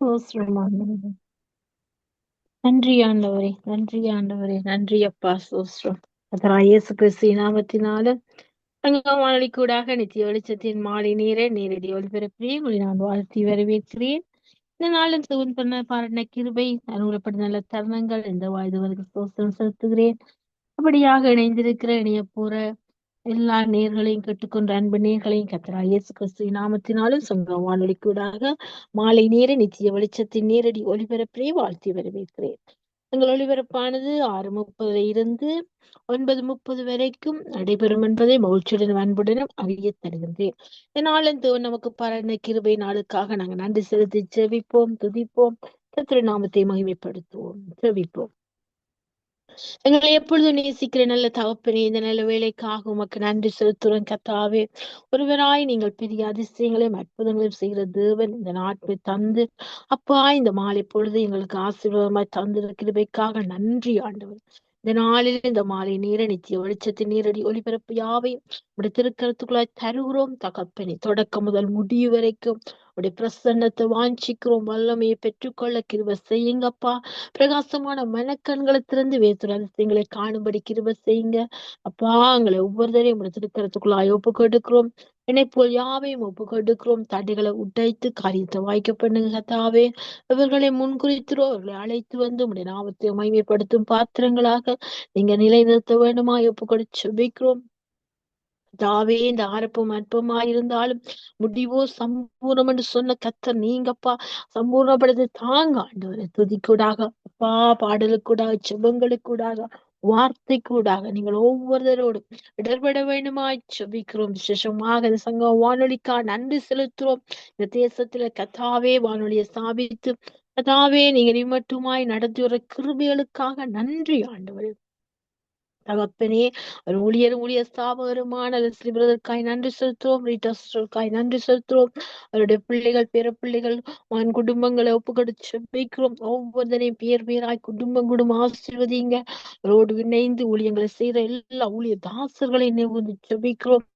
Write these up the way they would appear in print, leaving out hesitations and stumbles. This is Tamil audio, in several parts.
சோஸ்ரம் ஆண்டவரே. நன்றி ஆண்டவரே, நன்றி ஆண்டவரே, நன்றி அப்பா. சோஸ்ரம் கர்த்தராகிய இயேசு கிறிஸ்து நாமத்தினால வானொலிக்கூடாக நித்திய வெளிச்சத்தின் மாலை நீரை நேரடி ஒளிபரப்பிலே உங்களை நான் வாழ்த்தி வரவேற்கிறேன். இந்த நாளின் சுகன் பண்ண பாருன கிருபை அனுகூலப்பட்ட நல்ல தருணங்கள் இந்த வாழ்வதற்கு சோஸ்திரம் செலுத்துகிறேன். அப்படியாக இணைந்திருக்கிற இணைய போற எல்லா நேர்களையும் கேட்டுக்கொண்ட அன்பு நேர்களையும் கர்த்தராகிய இயேசு கிறிஸ்து நாமத்தினாலும் சங்கம் வானொலிக்கூடாக மாலை நேர நித்திய வெளிச்சத்தின் நேரடி ஒளிபரப்பிலே வாழ்த்தி வரவேற்கிறேன். எங்கள் ஒளிபரப்பானது 6:30 இருந்து 9:30 வரைக்கும் நடைபெறும் என்பதை மகிழ்ச்சியுடன் அன்புடனும் அறிய தருகின்றேன். இதனாலும் தேவன் நமக்கு பாராட்டின கிருபை நாளுக்காக நாங்கள் நன்றி செலுத்தி ஜெபிப்போம், துதிப்போம், கர்த்தருடைய நாமத்தை மகிமைப்படுத்துவோம். ஜெபிப்போம். எங்களை எப்பொழுதும் நேசிக்கிற நல்ல தகப்பனே, இந்த நல்ல வேலைக்காக உமக்கு நன்றி செலுத்துறோம் கர்த்தாவே. ஒருவராய் நீங்கள் பெரிய அதிசயங்களையும் அற்புதங்களையும் செய்கிற தேவன் இந்த நாட்களை தந்து அப்பா இந்த மாலை பொழுது எங்களுக்கு ஆசீர்வாதமாய் தந்திருக்கிற கிருபைக்காக நன்றி ஆண்டவர். இந்த நாளில் இந்த மாலை நீர நித்திய வெளிச்சத்தின் நீரடி ஒளிபரப்பு யாவையும் உடைய திருக்கரத்துக்குள்ளாய் தருகிறோம் தகப்பனே. தொடக்கம் முதல் முடிவு வரைக்கும் உடைய பிரசன்னத்தை வாஞ்சிக்கிறோம். வல்லமையை பெற்றுக்கொள்ள கிருபை செய்யுங்கப்பா. பிரகாசமான மனக்கண்களை திறந்து வேத்துற அதிசயங்களை காணும்படி கிருபை செய்யுங்க அப்பா. எங்களை ஒவ்வொருத்தரையும் உடைய திருக்கரத்துக்குள்ளாய் ஒப்பு கொடுக்கிறோம். போல் யாவையும் ஒப்பு கொடுக்கிறோம். தடைகளை உடைத்து காரியத்தை வாய்க்க பண்ணுங்க கர்த்தாவே. இவர்களை முன்குறித்திரோ அவர்களை அழைத்து வந்து உடைய நாமத்தை மகிமைப்படுத்தும் பாத்திரங்களாக நீங்க நிலைநிறுத்த வேண்டுமா ஒப்பு கொடுத்து ஜெபிக்கிறோம். தாவே இந்த ஆரப்பம் அற்பமாயிருந்தாலும் முடிவோ சம்பூர்ணம் என்று சொன்ன கர்த்தர் நீங்கப்பா. சம்பூர்ணப்படுத்தி தாங்க ஆண்டவரை. துதிக்கூடாக அப்பா, பாடலுக்கூடாக, செபங்களுக்கூடாக, வார்த்தைக்கூடாக நீங்கள் ஒவ்வொருவரோடும் இடர்பட வேண்டுமாய் செபிக்கிறோம். விசேஷமாக இந்த சங்கம் வானொலிக்கா நன்றி செலுத்துறோம். இந்த தேசத்துல கத்தாவே வானொலியை ஸ்தாபித்து கத்தாவே நீங்க மட்டுமாய் நடத்தி வர கிருபைகளுக்காக நன்றி ஆண்டவரே. தகப்பனே, ஒரு ஊழியர் ஸ்தாபகருமான ஸ்ரீபிரதற்காய் நன்றி செலுத்துவோம். ரீட்டாஸ்டருக்காய் நன்றி செலுத்துவோம். அவருடைய பிள்ளைகள், பேர பிள்ளைகள், குடும்பங்களை ஒப்புக்கொடுத்து செபிக்கிறோம். ஒவ்வொருத்தரையும் பேர் பேராய் குடும்பம் ஆசீர்வதிங்க. அவரோடு இணைந்து ஊழியங்களை செய்யற எல்லா ஊழிய தாசர்களையும் நினைவு செபிக்கிறோம்.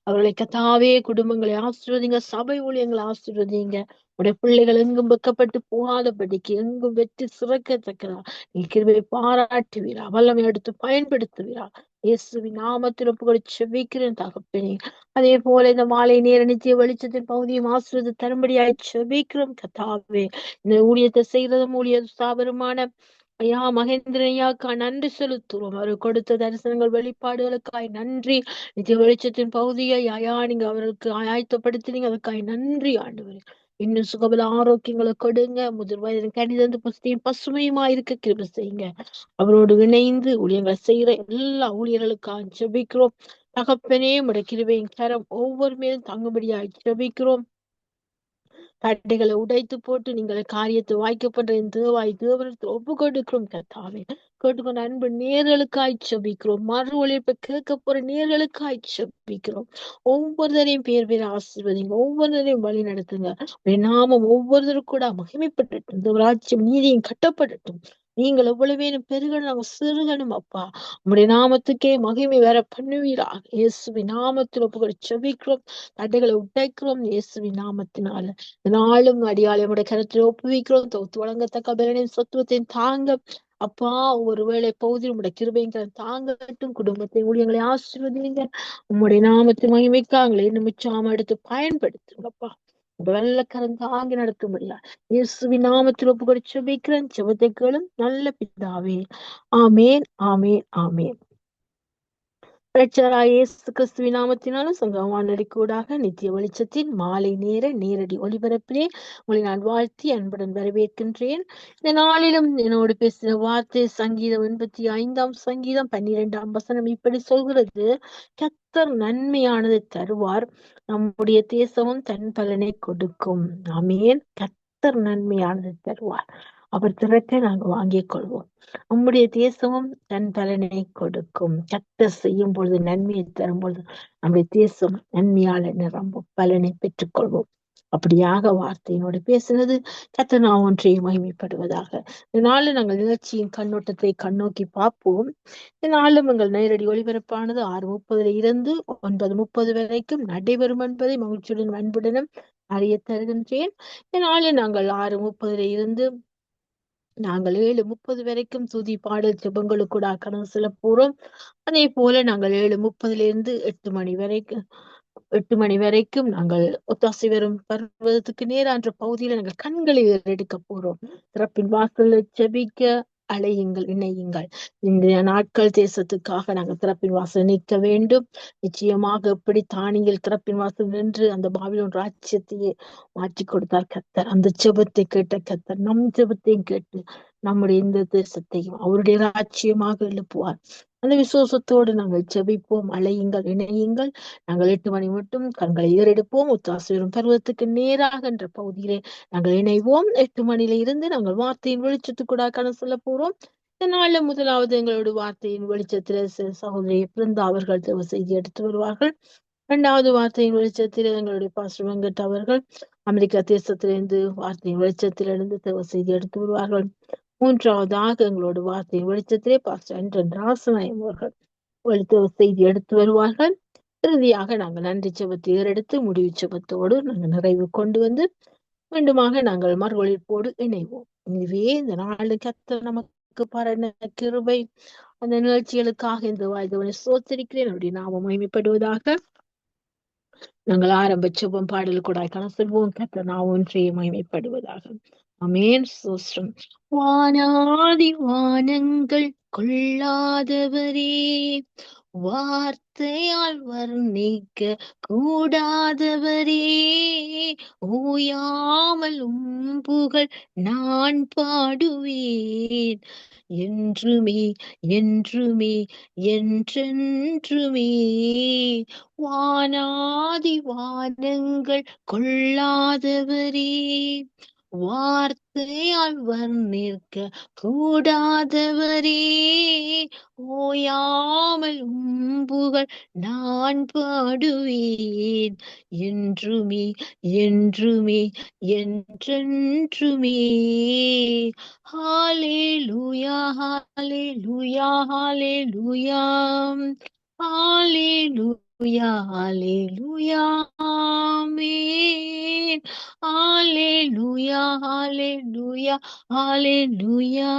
அவர்களை கத்தாவே குடும்பங்களை ஆசீர்வதிங்க. சபை ஊழியங்களை ஆசீர்வதிங்க. உடைய பிள்ளைகள் எங்கும் வெக்கப்பட்டு போகாதபடிக்கு எங்கும் வெற்றி சிறக்கத்தக்கதா நீ கிருபை பாராட்டுவீரா. வல்லமை எடுத்து பயன்படுத்துவீரா. இயேசுவின் நாமத்தில் ஒப்புக்கொடு செபிக்கிறேன் தகப்பனே. அதே போல இந்த மாலை நேர நித்திய வெளிச்சத்தின் பகுதியும் ஆசிரியர் தரும்படியாய் செபிக்கிறோம் கத்தாவே. இந்த ஊழியத்தை செய்யறதும் ஊழிய ஸ்தாபனமான ஐயா மகேந்திரன் ஐயாக்கா நன்றி செலுத்துறோம். அவர் கொடுத்த தரிசனங்கள் வெளிப்பாடுகளுக்காய் நன்றி. நித்திய வெளிச்சத்தின் பகுதியை ஐயா நீங்க அவருக்கு ஆயத்தப்படுத்தினீங்க, அதுக்காய் நன்றி ஆண்டவரே. இன்னும் சுகபல ஆரோக்கியங்களை கொடுங்க. முதிர் வயது கணிதந்து புஸ்தியும் பசுமையுமா இருக்க கிருபை செய்யுங்க. அவரோடு இணைந்து ஊழியங்களை செய்யற எல்லா ஊழியர்களுக்காக ஜெபிக்கிறோம் தகப்பனே. உடைய கிருபையின் கரம் ஒவ்வொரு மேலும் தங்கும்படியாய் ஜெபிக்கிறோம். தடைகளை உடைத்து போட்டு நீங்கள் காரியத்தை வாய்க்கப்படுற இந்த தேவனத்தில் ஒப்பு கொடுக்கிறோம் கர்த்தாவே. கேட்டுக்கொண்ட அன்பு நேர்களுக்காய் செபிக்கிறோம். மறு ஒழிப்பை கேட்க போற நேர்களுக்காய் செபிக்கிறோம். ஒவ்வொருத்தரையும் பேர் பேர் ஆசீர்வதிங்க. ஒவ்வொருத்தரையும் வழி நடத்துங்க. நாமம் ஒவ்வொருத்தரும் கூட மகிமைப்படட்டும். இந்த ராஜ்யம் நீதியும் கட்டப்படட்டும். நீங்கள் எவ்வளவேனும் பெருகணும், நாங்கள் சிறுகணும் அப்பா. உங்களுடைய நாமத்துக்கே மகிமை வேற பண்ணுவீராக. இயேசுவின் நாமத்தில் ஒப்புக்கொடு செபிக்கிறோம். தடைகளை உடைக்கிறோம் இயேசுவின் நாமத்தினால. நாளும் அடியாளை உடைய கருத்தில் ஒப்புவிக்கிறோம். தொகுத்து வழங்கத்தக்க பலனையும் சொத்துவத்தையும் தாங்க அப்பா. ஒருவேளை பகுதியில் உடைய கிருபைங்களை தாங்கட்டும். குடும்பத்தை ஊழியங்களை ஆசீர்வதிங்க. உம்முடைய நாமத்தை மகிமைக்காங்களே நிமிச்சாம எடுத்து பயன்படுத்துங்கப்பா. வெள்ளக்கரம் தாங்கி நடத்த முடியா இயேசுவின் நாமத்தில் ஒப்புக்கொடு செபிக்கிறேன். செபத்தை கேளும் நல்ல பிதாவே. ஆமேன், ஆமேன், ஆமேன். இரட்சகராகிய இயேசு கிறிஸ்துவின் நாமத்தினாலும் சங்கம் வானொலி கூடாக நித்திய வெளிச்சத்தின் மாலை நேர நேரடி ஒளிபரப்பிலே உங்களை நான் வாழ்த்தி அன்புடன் வரவேற்கின்றேன். இந்த நாளிலும் என்னோடு பேசின வார்த்தை சங்கீதம் 85 சங்கீதம் 12 வசனம் இப்படி சொல்கிறது. கர்த்தர் நன்மையானதை தருவார், நம்முடைய தேசமும் தன் பலனை கொடுக்கும். ஆமென். கர்த்தர் நன்மையானதை தருவார், அவர் திறத்தை நாங்கள் வாங்கிக் கொள்வோம். நம்முடைய தேசமும் தன் பலனை கொடுக்கும். கர்த்தர் செய்யும் பொழுது நன்மையை தரும் பொழுது நம்முடைய தேசம் நன்மையால நிரம்பும், பலனை பெற்றுக்கொள்வோம். அப்படியாக வார்த்தையினோடு பேசினது கர்த்தர் நான் ஒன்றை மகிமைப்படுவதாக. இதனால நாங்கள் நிகழ்ச்சியின் கண்ணோட்டத்தை கண்ணோக்கி பார்ப்போம். இதனாலும் எங்கள் நேரடி ஒளிபரப்பானது 6:30 இருந்து 9:30 வரைக்கும் நடைபெறும் என்பதை மகிழ்ச்சியுடன் அன்புடனும் அறிய தருகின்றேன். இதனால நாங்கள் 6:30 இருந்து நாங்கள் 7:30 வரைக்கும் துதி பாடல் ஜெபங்களுக்கூட கடந்து செல்ல போறோம். அதே போல நாங்கள் 7:30 8 மணி வரைக்கும் 8 மணி வரைக்கும் நாங்கள் ஒத்தாசை வரும் பர்வதத்துக்கு நேரான்ற பகுதியில நாங்கள் கண்களை ஏறெடுக்க போறோம். திறப்பின் வாசல்ல ஜெபிக்க அழையுங்கள், இணையுங்கள். இன்றைய நாட்கள் தேசத்துக்காக நாங்கள் திறப்பின் வாசல் நிற்க வேண்டும். நிச்சயமாக எப்படி தானியேல் திறப்பின் வாசல் நின்று அந்த பாபிலோன் ராஜ்யத்தையே மாற்றி கொடுத்தார் கர்த்தர். அந்த ஜெபத்தை கேட்ட கர்த்தர் நம் ஜெபத்தையும் கேட்டு நம்முடைய இந்த தேசத்தையும் அவருடைய ராஜ்யமாக எழுப்புவார். அந்த விசுவாசத்தோடு நாங்கள் ஜெபிப்போம். அழையுங்கள், இணையுங்கள். நாங்கள் 8 மணி மட்டும் கண்களை ஏறெடுப்போம். ஒத்தாசைவரும் பருவத்துக்கு நேராக என்ற பகுதியிலே நாங்கள் இணைவோம். 8 மணியில இருந்து நாங்கள் வார்த்தையின் வெளிச்சத்துக்கூட கடந்து செல்ல போறோம். இதனால முதலாவது எங்களோட வார்த்தையின் வெளிச்சத்தில சகோதரி பிருந்தா அவர்கள் தேவ செய்தி எடுத்து வருவார்கள். இரண்டாவது வார்த்தையின் வெளிச்சத்தில் எங்களுடைய பாஸ்டர் வெங்கட் அவர்கள் அமெரிக்கா தேசத்திலிருந்து வார்த்தையின் வெளிச்சத்திலிருந்து தேவ செய்தி எடுத்து வருவார்கள். மூன்றாவதாக எங்களோட வார்த்தையின் வெளிச்சத்திலே பாஸ்டர் என்ற ராசநாயம் அவர்கள் தேவ செய்தி எடுத்து வருவார்கள். இறுதியாக நாங்கள் நன்றி செபத்தை ஏறெடுத்து முடிவு செபத்தோடு நாங்கள் நிறைவு கொண்டு வந்து மீண்டுமாக நாங்கள் மறுவழிப்போடு இணைவோம். இதுவே இந்த நாளு கர்த்தர் நமக்கு பாராட்டின கிருபை. அந்த நிகழ்ச்சிகளுக்காக இந்த வாய்தவனை சோத்தரிக்கிறேன். அவருடைய நாமம் மகிமைப்படுவதாக. நாங்கள் ஆரம்ப செபம் பாடல் கூட செல்வோம். கர்த்தர் நாமம் ஒன்றே மகிமைப்படுவதாக. அமேன். சோஸ்ரம். வானாதி வானங்கள் கொள்ளாதவரே, வார்த்தையால் வர்ணிக்க கூடாதவரே, ஓயாமல் புகழ் நான் பாடுவேன் என்றுமே என்றுமே என்றென்றுமே. வானாதி வானங்கள் கொள்ளாதவரே, வார்த்தையால் வர்ணிக்க கூடாதவரே, ஓயாமல் புகழ் நான் பாடுவேன் என்றுமே என்றுமே என்றென்றுமே. ஹalleluya ஹalleluya ஹalleluya ஹalleluya ஹalleluya ஆமென். ஹalleluya ஹalleluya ஹalleluya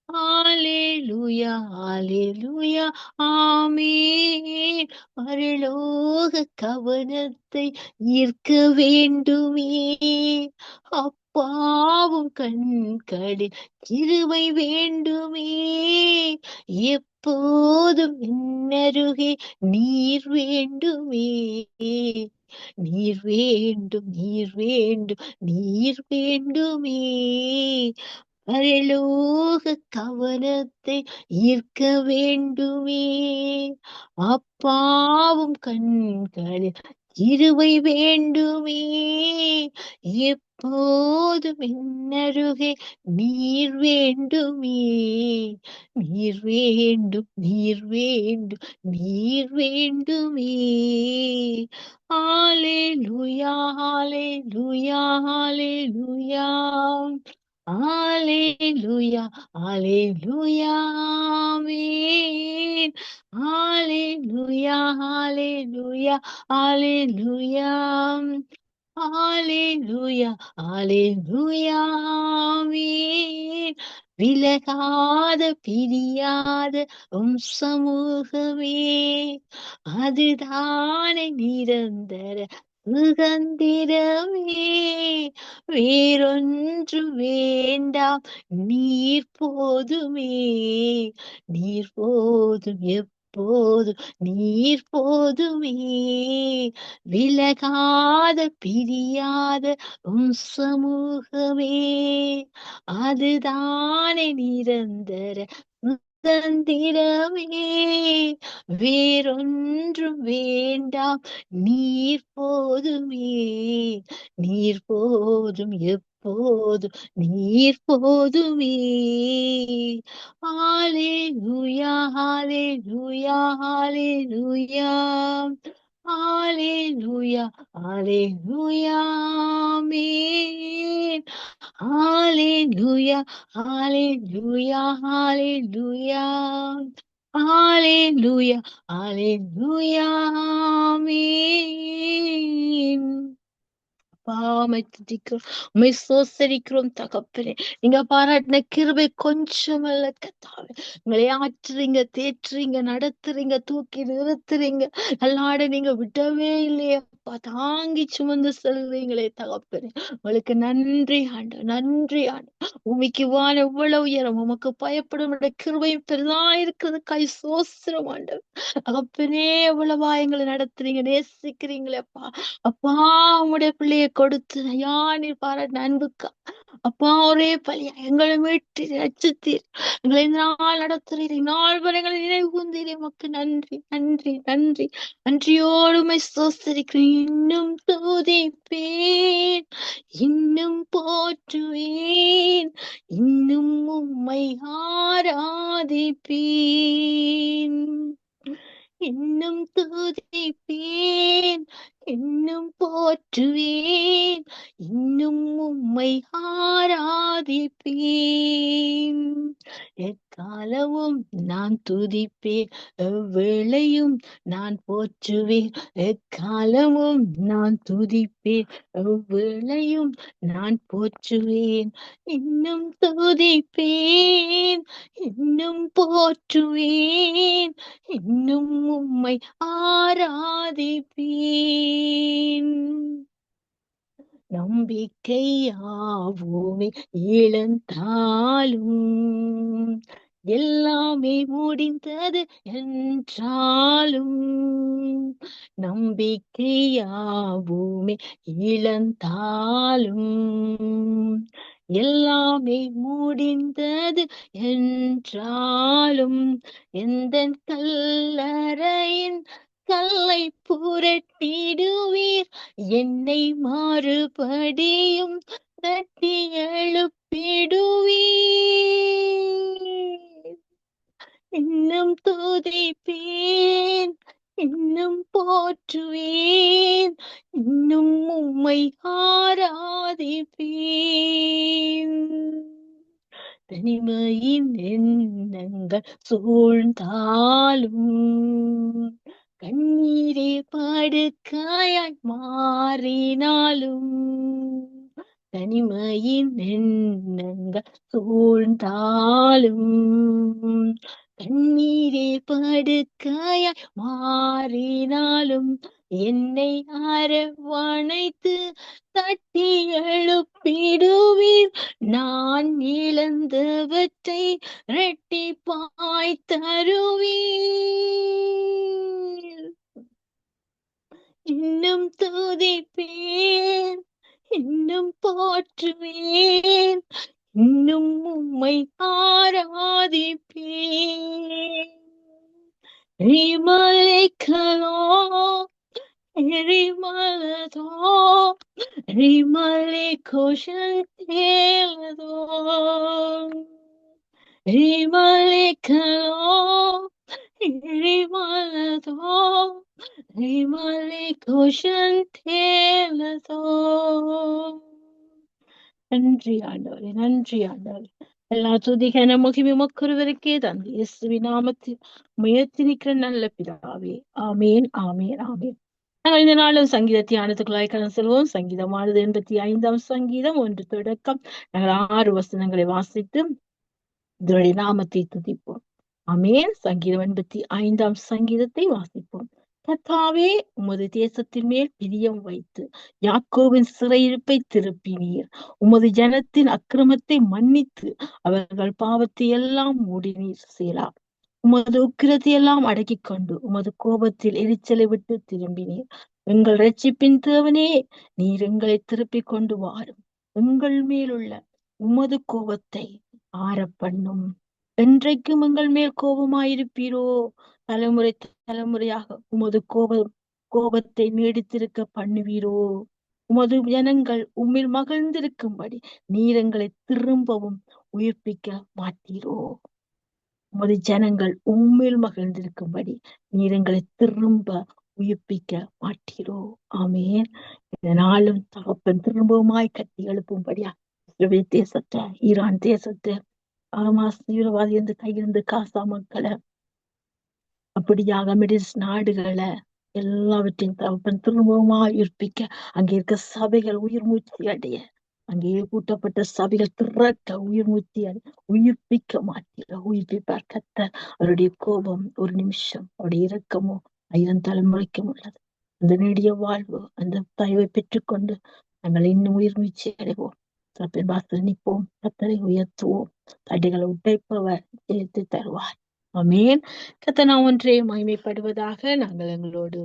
ஹalleluya ஹalleluya ஆமென். பரலோக கவனத்தை ஈர்க்க வேண்டுமே, அப்பாவும் கண்களில் கிருபை வேண்டுமே, எப்போதும் என்னருகே நீர் வேண்டுமே, நீர் வேண்டும் நீர் வேண்டும் நீர் வேண்டுமே. பரலோக கவனத்தை ஈர்க்க வேண்டுமே, அப்பாவும் கண்களில் கிருபை வேண்டுமே, எப்போதும் என்னருகே நீர் வேண்டுமே, நீர் வேண்டும் நீர் வேண்டும் நீர் வேண்டுமே. ஹalleluya ஹalleluya ஹalleluya ஹalleluya ஹalleluya ஆமென். ஹalleluya ஹalleluya ஹalleluya ஹalleluya ஹalleluya ஆமென். விலகாத பிரியாத சமூகமே, அதுதானே நிரந்தர சுதந்திரமே, வேறொன்றும் வேண்டாம் நீர் போதுமே, நீர் போதும் எப்போதும் நீர் போதுமே. விலகாத பிரியாத சமூகமே, அதுதானே நிரந்தர சுதந்திரமே, வேறொன்றும் வேண்டாம் நீர் போதுமே, நீர் போதும் எப்போதும் நீர் போதுமே. ஹalleluya ஹalleluya ஹalleluya ஹalleluya ஹalleluya ஆமென். ஹalleluya ஹalleluya ஹalleluya ஹalleluya ஹalleluya ஆமென். அப்பா. உம்மை துதிக்கிறோம், உம்மை சோசரிக்கிறோம் தகப்பனே. நீங்க பாராட்டின கிருபை கொஞ்சமல்ல கர்த்தாவே. உங்களை ஆற்றுறீங்க, தேற்றுறீங்க, நடத்துறீங்க, தூக்கி நிறுத்துறீங்க. அல்லாட நீங்க விடவே இல்லையப்பா, தாங்கி சுமந்து செல்வீங்களே தகப்பனே. உங்களுக்கு நன்றி ஆண்டவர், நன்றி ஆண்டவர். பூமிக்கு வான எவ்வளவு உயரம், உமக்கு பயப்படும் கிருபையும் பெரிதா இருக்கிறது. கை சோஸ்திரம் ஆண்டவர். தகப்பனே, எவ்வளவா எங்களை நடத்துறீங்க, நேசிக்கிறீங்களேப்பா. அப்பா, உம்முடைய பிள்ளையை கொடுத்து ஐயா நீர் பாராட்டின அன்புக்கா அப்பா, ஒரே பலியா எங்களை மீட்டு ரட்சித்தீர். எங்களை இந்த நாள் நடத்துறீர், நாள் வரை எங்களை நினைவு கூர்ந்தீர். உமக்கு நன்றி, நன்றி, நன்றி. நன்றியோடு உம்மை ஸ்தோத்திரிக்கிறேன். இன்னும் துதிப்பேன், இன்னும் போற்றுவேன், இன்னும் உம்மை ஆராதிப்பேன். இன்னும் துதிப்பேன், இன்னும் போற்றுவேன், இன்னும் உம்மை ஆராதிப்பேன். எக்காலமும் நான் துதிப்பேன், எவ்வேளையும் நான் போற்றுவேன். எக்காலமும் நான் துதிப்பேன், எவ்வேளையும் நான் போற்றுவேன். இன்னும் துதிப்பேன், இன்னும் போற்றுவேன், இன்னும் உம்மை ஆராதிப்பேன். நம்பிக்கையாவுமே இழந்தாலும் எல்லாமே முடிந்தது என்றாலும், நம்பிக்கையாவுமே இழந்தாலும் எல்லாமே முடிந்தது என்றாலும், எந்தன் கல்லறையின் கல்லை புரட்டிடுவீர், என்னை மறுபடியும் தட்டி எழுப்பிடுவீர். இன்னும் துதிப்பேன், இன்னும் போற்றுவேன், இன்னும் உம்மை ஆராதிப்பேன். தனிமையின் எண்ணங்கள் சூழ்ந்தாலும், கண்ணீரே படுக்கையாய் மாறினாலும், தனிமையின் எண்ணங்கள் சூழ்ந்தாலும், கண்ணீரே படுக்கையாய் மாறினாலும், என்னை அரவணைத்து தட்டி எழுப்பிடுவீர். நான் இழந்தவற்றை இரட்டிப்பாய் தருவீர். இன்னும் துதிப்பேன், இன்னும் போற்றுவேன், இன்னும் உம்மை ஆராதிப்பேன். ரிமலைக்கலோ ரிமலதோ ரிமலை கோஷன் தேலதோ, ரிமலைக்கலோ ரிமலதோ ரிமலை கோஷன் தேலதோ. நன்றி ஆண்டவரே, நன்றி ஆண்டவரே. எல்லா துதிகன மகிமை உமக்கொருவருக்கே தந்து இயேசுவின் நாமத்தில் முயற்சி நிற்கிற நல்ல பிதாவே. ஆமேன், ஆமேன், ஆமேன். நாங்கள் இந்த நாளும் சங்கீத தியானத்துக்குள்ளாய் கடந்து செல்வோம். சங்கீதமானது 85ஆம் சங்கீதம் 1 தொடக்கம் நாங்கள் 6 வசனங்களை வாசித்து இதனுடைய நாமத்தை துதிப்போம். ஆமேன். சங்கீதம் 85ஆம் சங்கீதத்தை வாசிப்போம். கர்த்தாவே, உமது தேசத்தின் மேல் பிரியம் வைத்து யாக்கோபின் சிறையிருப்பை திருப்பினீர். உமது ஜனத்தின் அக்கிரமத்தை மன்னித்து அவர்கள் பாவத்தை எல்லாம் மூடினீர். சேலா. உமது உக்கிரத்தை எல்லாம் அடக்கிக் கொண்டு உமது கோபத்தில் எரிச்சலை விட்டு திரும்பினீர். எங்கள் இரட்சிப்பின் தேவனே, நீர் எங்களை திருப்பிக் கொண்டு வாரும். எங்கள் மேலுள்ள உமது கோபத்தை ஆறப்பண்ணும். என்றைக்கும் எங்கள் மேல் கோபமாயிருப்பீரோ? தலைமுறை தலைமுறையாக உமது கோபத்தை நீடித்திருக்க பண்ணுவீரோ? உமது ஜனங்கள் உம்மில் மகிழ்ந்திருக்கும்படி நீர் எங்களை திரும்பவும் உயிர்ப்பிக்க மாட்டீரோ? உமது ஜனங்கள் உம்மில் மகிழ்ந்திருக்கும்படி நீர் எங்களை திரும்ப உயிர்ப்பிக்க மாட்டீரோ? ஆமேன். இதனாலும் தகப்பன் திரும்பவுமாய் கட்டி எழுப்பும்படியா இஸ்ரவேல் தேசத்தை, ஈரான் தேசத்தை, தீவிரவாதி என்று கையிருந்து காசா மக்களை, அப்படியாக மிடில் நாடுகளை எல்லாவற்றையும் தகப்பன் திரும்பவுமா உயிர்ப்பிக்க, அங்கே இருக்க சபைகள் உயிர் மூச்சு அடைய, அங்கே கூட்டப்பட்ட சபைகள் திறக்க உயிர் மூச்சு அடைய, உயிர்ப்பிக்க மாட்டீங்க, உயிர்ப்பிப்பார் கர்த்தர். அவருடைய கோபம் ஒரு நிமிஷம், அவருடைய இரக்கமோ 1000 தலைமுறைக்கும் உள்ளது. அந்த நீடிய வாழ்வு, அந்த தயவை பெற்றுக்கொண்டு நாங்கள் இன்னும் உயிர் மூச்சு அடைவோம். தப்பின் வாசல் நிற்போம், கர்த்தரை உயர்த்துவோம். தடைகளை உடைப்பவர் ஜெயித்து தருவார். ஆமென். கர்த்தர் நாம் ஒன்றே மகிமைப்படுவதாக. நாங்கள் எங்களோடு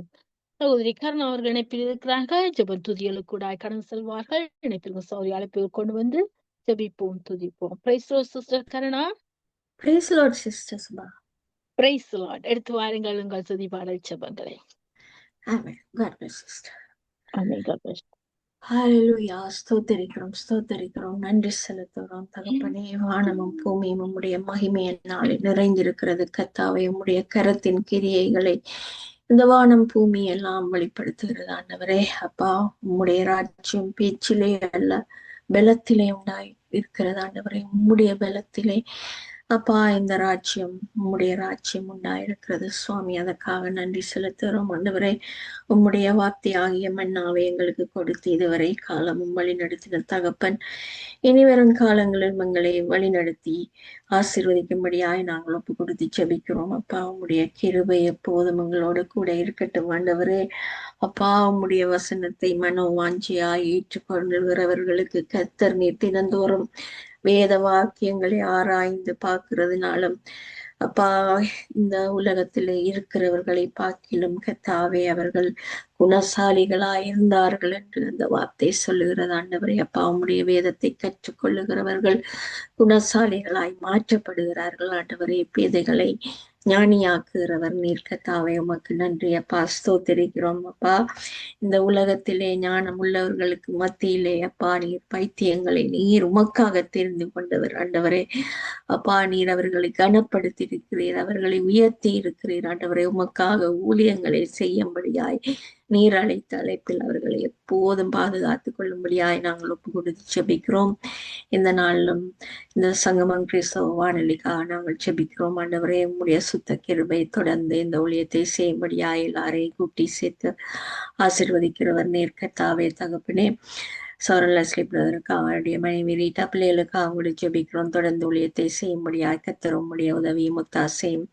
சகோதரி கருணா அவர்கள் இணைப்பில் இருக்கிறார்கள். ஜெப துதிகளுக்கு கூட கடந்து செல்வார்கள். இணைப்பில் சௌரி அழைப்பில் கொண்டு வந்து ஜெபிப்போம், துதிப்போம். Praise sister Karuna. Praise the Lord, Sister Subha. Praise lord. எடுத்து வாருங்கள் உங்கள் துதி பாடல் ஜெபங்களை. Amen. God bless, Sister. ஆமென். God bless. ஹalleluya. ஸ்தோத்தரிக்கிறோம், நன்றி செலுத்துகிறோம் தகப்பனே. வானமும் பூமியும் உம்முடைய மகிமையினாலே நிறைந்திருக்கிறது கர்த்தாவே. உம்முடைய கரத்தின் கிரியைகளை இந்த வானம் பூமி எல்லாம் வெளிப்படுத்துகிறது ஆண்டவரே. அப்பா, உம்முடைய ராஜ்யம் பேச்சிலே அல்ல பலத்திலே உண்டாய் இருக்கிறது ஆண்டவரே. உம்முடைய பலத்திலே அப்பா இந்த ராஜ்யம், உம்முடைய ராஜ்யம் உண்டாயிருக்கிறது சுவாமி. அதற்காக நன்றி செலுத்துகிறோம் ஆண்டவரே. உம்முடைய வார்த்தையாகிய மன்னாவை எங்களுக்கு கொடுத்து இதுவரை காலமும் வழி நடத்தின தகப்பன், இனிவரும் காலங்களில் எங்களை வழி நடத்தி ஆசீர்வதிக்கும்படியாய் நாங்கள் ஒப்பு கொடுத்து ஜெபிக்கிறோம். அப்பா, உம்முடைய கிருபை எப்போதும் எங்களோட கூட இருக்கட்டும் ஆண்டவரே. அப்பா, உம்முடைய வசனத்தை மனோ வாஞ்சியாய் ஏற்றுக்கொள்கிறவர்களுக்கு கர்த்தர் நீர் தினந்தோறும் வேத வாக்கியங்களை ஆராய்ந்து பார்க்கிறதுனாலும் அப்பா, இந்த உலகத்திலே இருக்கிறவர்களை பார்க்கிலும் கர்த்தாவே அவர்கள் குணசாலிகளாய் இருந்தார்கள் என்று அந்த வார்த்தை சொல்லுகிறது ஆண்டவரே. அப்பா, உம்முடைய வேதத்தை கற்றுக்கொள்ளுகிறவர்கள் குணசாலிகளாய் மாற்றப்படுகிறார்கள் ஆண்டவரே. பேதைகளை ஞானியாக்குகிறவர் நீர் கர்த்தாவே. உமக்கு நன்றி அப்பா, ஸ்தோத்திரிக்கிறோம் அப்பா. இந்த உலகத்திலே ஞானம் உள்ளவர்களுக்கு மத்தியிலே அப்பா நீர் பைத்தியங்களை நீர் உமக்காக தெரிந்து கொண்டவர் ஆண்டவரே. அப்பா, நீர் அவர்களை கனப்படுத்தி இருக்கிறீர், அவர்களை உயர்த்தி இருக்கிறீர் ஆண்டவரே. உமக்காக ஊழியங்களை செய்யும்படியாய் நீர் அழைத்த அழைப்பில் அவர்களை எப்போதும் பாதுகாத்துக் கொள்ளும்படியாய் நாங்கள் ஒப்பு கொடுத்து ஜெபிக்கிறோம். இந்த நாளிலும் இந்த சங்கமம் கிறிஸ்தவ வானொலிக்காக நாங்கள் ஜெபிக்கிறோம் ஆண்டவரே. உம்முடைய சுத்த கிருபை தொடர்ந்து இந்த ஊழியத்தை செய்யும்படியாய் எல்லாரையும் கூட்டி சேர்த்து ஆசீர்வதிக்கிறவர் நீர் கர்த்தாவே தகப்பனே. சௌரன் லெஸ்லி பிரதருக்காக, அவருடைய மனைவி ரீட்டா பிள்ளைகளுக்காக அவங்களுடைய ஜெபிக்கிறோம். தொடர்ந்து ஊழியத்தை செய்யும்படியாய் கர்த்தர் உம்முடைய உதவியும் ஒத்தாசையும்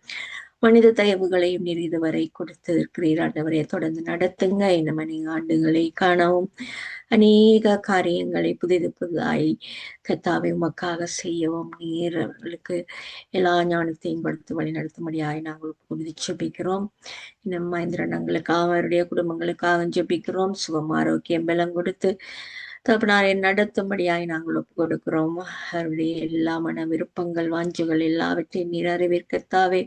மனித தயவுகளையும் நீர் இதுவரை கொடுத்திருக்கிறீர் ஆண்டவரே. தொடர்ந்து நடத்துங்க. இந்த மணி ஆண்டுகளை காணவும் அநேக காரியங்களை புதிதாய் கர்த்தாவே உமக்காக செய்யவும் நீர் அவர்களுக்கு எல்லா ஞானத்தையும் கொடுத்து வழி நடத்தும்படியாய் நாங்கள் புரிந்து ஜெபிக்கிறோம். இன்னும் மகேந்திரனங்களுக்காக அவருடைய குடும்பங்களுக்காக ஜெபிக்கிறோம். சுகம் ஆரோக்கியம் பலம் கொடுத்து தகப்பனாரை நடத்தும்படியாய் நாங்கள் ஒப்பு கொடுக்கிறோம். அவருடைய எல்லா மன விருப்பங்கள் வாஞ்சுகள் எல்லாவற்றையும் நீர் அறிவிற்கத்தாவே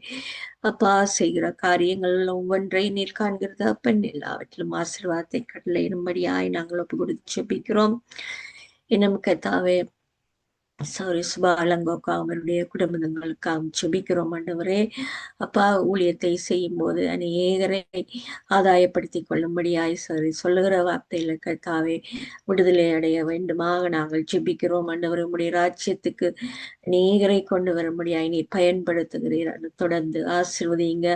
அப்பா. செய்கிற காரியங்கள் ஒவ்வொன்றை நீர் காண்கிறது அப்பன். எல்லாவற்றிலும் ஆசீர்வாதத்தை கட்டளையிடும்படியாய் நாங்கள் ஒப்பு கொடுத்து ஜெபிக்கிறோம். இன்னும் கர்த்தாவே சாரி சுபாலங்கோக்காக அவருடைய குடும்பங்களுக்காக ஜெபிக்கிறோம் ஆண்டவரே. அப்பா, ஊழியத்தை செய்யும் போது அநேகரை ஆதாயப்படுத்தி கொள்ளும்படியாய் சொல்லுகிற வார்த்தையில கர்த்தாவே விடுதலை அடைய வேண்டுமாக நாங்கள் ஜெபிக்கிறோம் ஆண்டவரே. உம்முடைய ராஜ்யத்துக்கு அநேகரை கொண்டு வரும்படியாய் நீ பயன்படுத்துகிறீர். தொடர்ந்து ஆசீர்வதிங்க,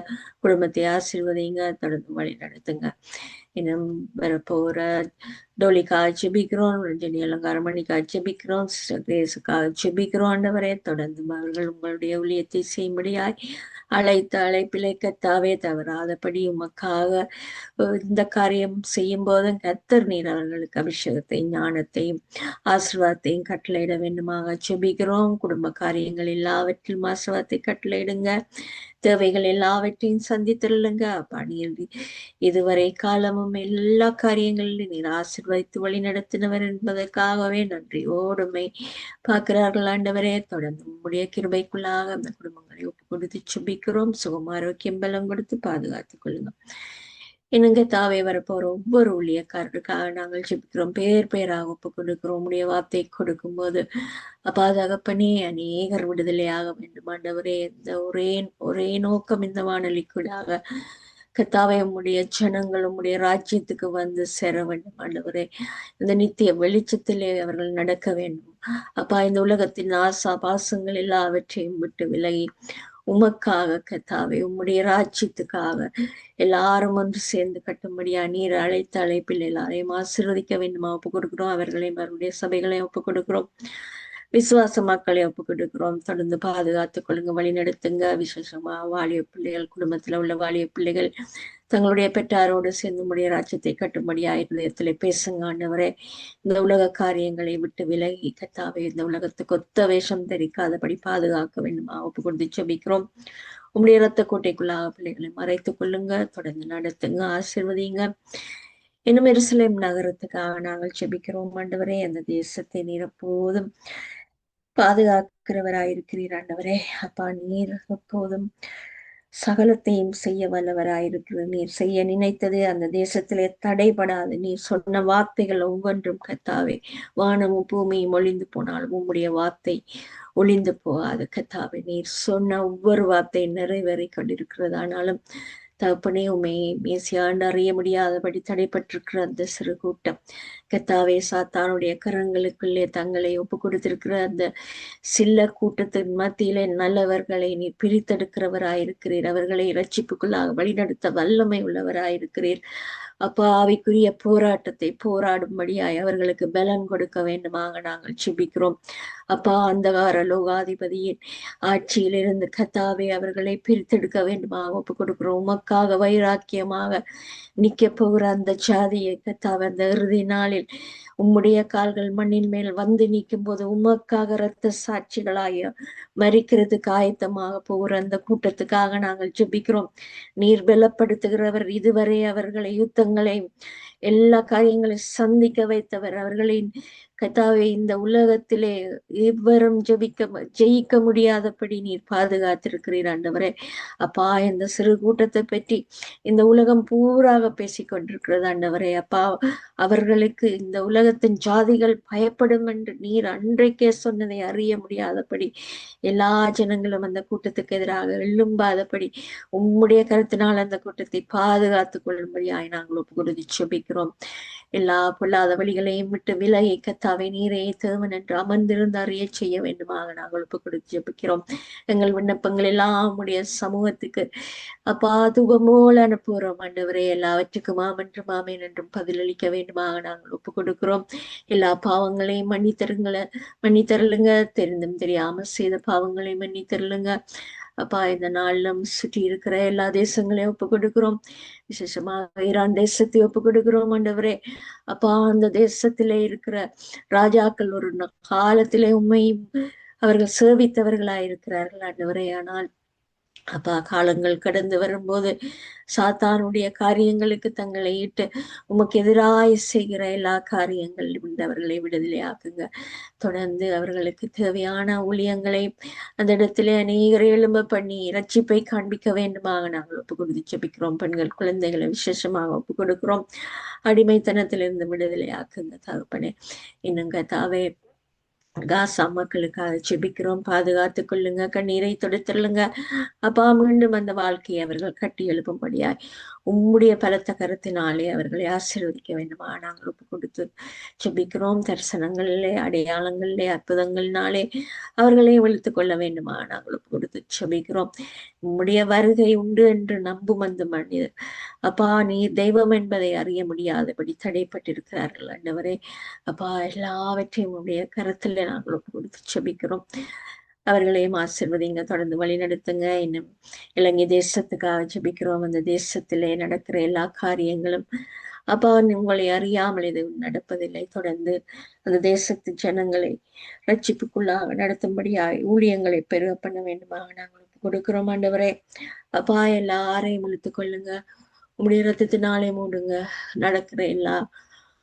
குடும்பத்தை ஆசீர்வதிங்க, தொடர்ந்து வழி நடத்துங்க. இன்னும் வரப்போற டோலிக்காக ஜெபிக்கிறோம், ரஞ்சனி அலங்காரமணிக்காக ஜெபிக்கிறோம், கிரேஸுக்காக ஜெபிக்கிறோம் ஆண்டவரே. தொடர்ந்து அவர்கள் உங்களுடைய ஊழியத்தை செய்யும்படியாய் அழைத்த அழைப்பிலை கர்த்தாவே தவறாதபடி உமக்காக இந்த காரியம் செய்யும் போதும் கர்த்தர் நீர் அவர்களுக்கு அபிஷேகத்தையும் ஞானத்தையும் ஆசீர்வாதத்தையும் கட்டளையிட வேண்டுமாக ஜெபிக்கிறோம். குடும்ப காரியங்கள் எல்லாவற்றிலும் ஆசீர்வாதத்தை கட்டளையிடுங்க. தேவைகள் எல்லாவற்றையும் சந்தித்தருளுங்க அப்பா. நீர் இதுவரை காலமும் எல்லா காரியங்களிலும் நீர் ஆசீர்வதித்து வழி நடத்தினவர் என்பதற்காகவே நன்றியோடுமை பார்க்கிறார்கள் ஆண்டவரே. தொடர்ந்து உம்முடைய கிருபைக்குள்ளாக அந்த குடும்பங்களை ஒப்பு கொடுத்து சுபிக்கிறோம். சுகம் ஆரோக்கியம் பலம் கொடுத்து பாதுகாத்துக் கொள்ளுங்க. என்னங்க தாவே வரப்போற ஒவ்வொரு ஊழியக்காரருக்காக நாங்கள் ஜெபிக்கிறோம். பேர் பேராக ஒப்பு கொடுக்கிறோம். உடைய வார்த்தை கொடுக்கும் போது அப்பா தகப்பனே அநேகர் விடுதலையாக வேண்டும் ஆண்டவரே. இந்த ஒரே நோக்கம் இந்த வானொலிக்குள்ளாக கர்த்தாவே உம்முடைய ஜனங்கள் உம்முடைய ராஜ்யத்துக்கு வந்து சேர வேண்டும் ஆண்டவரே. இந்த நித்திய வெளிச்சத்திலே அவர்கள் நடக்க வேண்டும் அப்பா. இந்த உலகத்தின் ஆசா பாசங்கள் எல்லாவற்றையும் விட்டு விலகி உமக்காக கத்தாவே, உம்முடைய ராஜ்யத்துக்காக எல்லாரும் ஒன்று சேர்ந்து கட்டும்படியா நீர் அழைத்த அழைப்பில் எல்லாரையும் ஆசீர்வதிக்க வேண்டுமா ஒப்புக் கொடுக்கிறோம். அவர்களையும் அவருடைய சபைகளையும் ஒப்புக் கொடுக்கிறோம். விசுவாச மக்களை ஒப்புக் கொடுக்கிறோம். தொடர்ந்து பாதுகாத்துக் கொள்ளுங்க, வழி நடத்துங்க. விசேஷமா வாலிய பிள்ளைகள், குடும்பத்துல உள்ள வாலிய பிள்ளைகள் தங்களுடைய பெற்றாரோடு சேர்ந்து உடைய ராஜ்யத்தை கட்டும்படியா இதயத்திலே பேசுங்க ஆண்டவரே. இந்த உலக காரியங்களை விட்டு விலகி கத்தாவே, இந்த உலகத்துக்கு ஒத்த வேஷம் தெரிக்காதபடி பாதுகாக்க வேண்டுமா ஒப்பு கொடுத்து செபிக்கிறோம். உம்முடைய இரத்த கோட்டைக்குள்ளாக பிள்ளைகளை மறைத்துக் கொள்ளுங்க, தொடர்ந்து நடத்துங்க, ஆசீர்வதிங்க. இன்னும் எருசலேம் நகரத்துக்காக நாங்கள் செபிக்கிறோம் ஆண்டவரே. அந்த தேசத்தை நீர் எப்போதும் பாதுகாக்கிறவராயிருக்கிறீர் ஆண்டவரே. அப்பா, நீர் எப்போதும் சகலத்தையும் செய்ய வல்லவராயிருக்கிற நீர் செய்ய நினைத்தது அந்த தேசத்திலே தடைபடாது. நீர் சொன்ன வார்த்தைகள் ஒவ்வொன்றும் கத்தாவே, வானமும் பூமியும் ஒளிந்து போனாலும் உம்முடைய வார்த்தை ஒளிந்து போகாது கத்தாவே. நீர் சொன்ன ஒவ்வொரு வார்த்தை நிறைவேறி கொண்டிருக்கிறதானாலும் தகப்பனே, உண்மை மேசியாண்டு அறிய முடியாதபடி தடைப்பட்டிருக்கிற அந்த சிறு கூட்டம் கத்தாவே, சாத்தானுடைய கரங்களுக்குள்ளே தங்களை ஒப்பு கொடுத்திருக்கிற அந்த சில்ல கூட்டத்தின் மத்தியிலே நல்லவர்களை நீர் பிரித்தெடுக்கிறவராயிருக்கிறீர். அவர்களை இரட்சிப்புக்குள்ளாக வழிநடத்த வல்லமை உள்ளவராயிருக்கிறீர். அப்பா, ஆவிக்குரிய போராட்டத்தை போராடும்படியாய் அவர்களுக்கு பலன் கொடுக்க வேண்டுமாக நாங்கள் செபிக்கிறோம். அப்பா, அந்தகார லோகாதிபதியின் ஆட்சியிலிருந்து கத்தாவே அவர்களை பிரித்தெடுக்க வேண்டுமாக ஒப்பு கொடுக்கிறோம். உமக்காக வைராக்கியமாக நிக்க போகிற அந்த ஜாதியை கத்தாவே, அந்த இறுதி நாளில் உம்முடைய கால்கள் மண்ணின் மேல் வந்து நிற்கும் போது உமக்காக இரத்த சாட்சிகளாய மரிக்கிறதுக்கு ஆயத்தமாக போகிற அந்த கூட்டத்துக்காக நாங்கள் ஜெபிக்கிறோம். நீர் பலப்படுத்துகிறவர், இதுவரை அவர்களை யுத்தங்களை எல்லா காரியங்களையும் சந்திக்க வைத்தவர். அவர்களின் கத்தாவே, இந்த உலகத்திலே எவரும் ஜெயிக்க முடியாதபடி நீர் பாதுகாத்திருக்கிறீர் ஆண்டவரே. அப்பா, இந்த சிறு கூட்டத்தை பற்றி இந்த உலகம் பூராக பேசிக் கொண்டிருக்கிறது ஆண்டவரே. அப்பா, அவர்களுக்கு இந்த உலகத்தின் ஜாதிகள் பயப்படும் என்று நீர் அன்றைக்கே சொன்னதை அறிய முடியாதபடி எல்லா ஜனங்களும் அந்த கூட்டத்துக்கு எதிராக எழும்பாதபடி உம்முடைய கருத்தினால் அந்த கூட்டத்தை பாதுகாத்துக் கொள்ளும்படியாய் நாங்கள் ஒப்பு கொடுத்து செபிக்கிறோம். எல்லா பொல்லாத வழிகளையும் விட்டு விலகி கத்தாவை நீரே தேவன் என்று அமர்ந்திருந்து அறிய செய்ய வேண்டுமாக நாங்கள் ஒப்பு கொடுத்து ஜெபிக்கிறோம். எங்கள் விண்ணப்பங்கள் எல்லாம் உடைய சமூகத்துக்கு அப்பா தூபமோல் அனுப்புகிறோம் ஆண்டவரே. எல்லாவற்றுக்கும் ஆமென்றும் ஆமேன் என்றும் பதிலளிக்க வேண்டுமாக நாங்கள் ஒப்பு கொடுக்கிறோம். எல்லா பாவங்களையும் மன்னித்தருளுங்க. தெரிந்தும் தெரியாமல் செய்த பாவங்களை மன்னித்தருளுங்க. அப்பா, இந்த நாளிலும் சுற்றி இருக்கிற எல்லா தேசங்களையும் ஒப்பு கொடுக்கிறோம். விசேஷமாக ஈரான் தேசத்தை ஒப்பு கொடுக்கிறோம் ஆண்டவரே. அப்பா, அந்த தேசத்திலே இருக்கிற ராஜாக்கள் ஒரு காலத்திலே உண்மையும் அவர்கள் சேவித்தவர்களாயிருக்கிறார்கள் ஆண்டவரே. ஆனால் அப்பா, காலங்கள் கடந்து வரும்போது சாத்தானுடைய காரியங்களுக்கு தங்களை இட்டு உமக்கு எதிராய் செய்கிற எல்லா காரியங்கள் அவர்களை விடுதலை ஆக்குங்க. தொடர்ந்து அவர்களுக்கு தேவையான ஊழியங்களை அந்த இடத்திலே அநேகரை எழும்ப பண்ணி இரட்சிப்பை காண்பிக்க வேண்டுமாக நாங்கள் ஒப்பு கொடுத்து ஜெபிக்கிறோம். பெண்கள் குழந்தைகளை விசேஷமாக ஒப்பு கொடுக்கிறோம். அடிமைத்தனத்திலிருந்து விடுதலை ஆக்குங்க தகப்பனே. இன்னும் கத்தாவே, காசா மக்களுக்காக ஜெபிக்கிறோம். பாதுகாத்துக் கொள்ளுங்க, கண்ணீரை தொடுத்துள்ளுங்க. அப்பா, மீண்டும் அந்த வாழ்க்கையை அவர்கள் கட்டி எழுப்பும்படியாய் உம்முடைய பலத்த கருத்தினாலே அவர்களை ஆசீர்வதிக்க வேண்டுமா நாங்கள் ஒப்பு கொடுத்து ஜெபிக்கிறோம். தரிசனங்களிலே, அடையாளங்களிலே, அற்புதங்களினாலே அவர்களை வெளுத்துக் கொள்ள வேண்டுமா நாங்கள் ஒப்பு கொடுத்து ஜெபிக்கிறோம். உம்முடைய வருகை உண்டு என்று நம்பும் அந்த மனிதர் அப்பா, நீர் தெய்வம் என்பதை அறிய முடியாதபடி தடைப்பட்டிருக்கிறார்கள் ஆண்டவரே. அப்பா, எல்லாவற்றையும் உடைய கருத்துல நாங்கள் ஒப்பு கொடுத்து ஜெபிக்கிறோம். அவர்களையும் ஆசீர்வதிங்க, தொடர்ந்து வழி நடத்துங்க. இன்னும் இலங்கை தேசத்துக்காக ஜெபிக்கிறோம். அந்த தேசத்திலே நடக்கிற எல்லா காரியங்களும் அப்பா, உங்களை அறியாமல் இது நடப்பதில்லை. தொடர்ந்து அந்த தேசத்து ஜனங்களை ரட்சிப்புக்குள்ளாக நடத்தும்படியாய் ஊழியங்களை பெருக பண்ண வேண்டுமாக நாங்கள் கொடுக்கிறோம் ஆண்டவரே. அப்பா, எல்லாரையும் இழுத்துக் கொள்ளுங்க, உங்களுடைய ரத்தத்தினாலே மூடுங்க. நடக்கிற எல்லா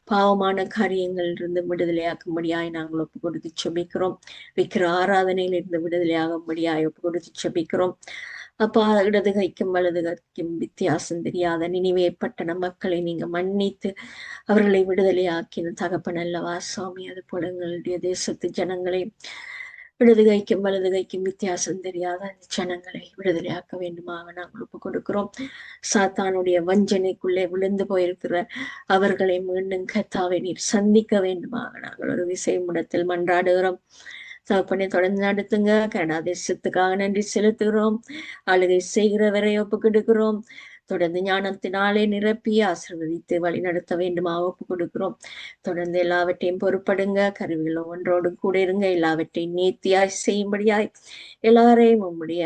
பாவமான காரியங்கள் இருந்து விடுதலையாக்கும்படியாய் நாங்கள் ஒப்பு கொடுத்து செபிக்கிறோம். விக்கிர ஆராதனையில் இருந்து விடுதலையாகும்படியாய் ஒப்பு கொடுத்து செபிக்கிறோம். அப்பா, இடது கைக்கும் வலது கைக்கும் வித்தியாசம் தெரியாத நினைவே பட்டண மக்களை நீங்க மன்னித்து அவர்களை விடுதலையாக்கின தகப்பன் அல்லவா சுவாமி. அது போல எங்களுடைய தேசத்து ஜனங்களை இடது கைக்கும் வலது கைக்கும் வித்தியாசம் தெரியாத அந்த ஜனங்களை விடுதலையாக்க வேண்டுமாக நாங்கள் ஒப்பு கொடுக்கிறோம். சாத்தானுடைய வஞ்சனைக்குள்ளே விழுந்து போயிருக்கிற அவர்களை மீண்டும் கர்த்தாவை நீர் சந்திக்க வேண்டுமாக நாங்கள் ஒரு விசை முடத்தில் மன்றாடுகிறோம். தகப்பனை தொடர்ந்து நடத்துங்க. கனடா தேசத்துக்காக நன்றி செலுத்துகிறோம். ஆளுகை செய்கிறவரை ஒப்புக் கொடுக்கிறோம். தொடர்ந்து ஞானத்தினாலே நிரப்பி ஆசீர்வதித்து வழி நடத்த வேண்டுமா ஒப்புக் கொடுக்கிறோம். தொடர்ந்து எல்லாவற்றையும் பொறுப்படுங்க. கருவிகள் ஒன்றோடு கூட இருங்க. எல்லாவற்றையும் நேர்த்தியாய் செய்யும்படியாய் எல்லாரையும் உம்முடைய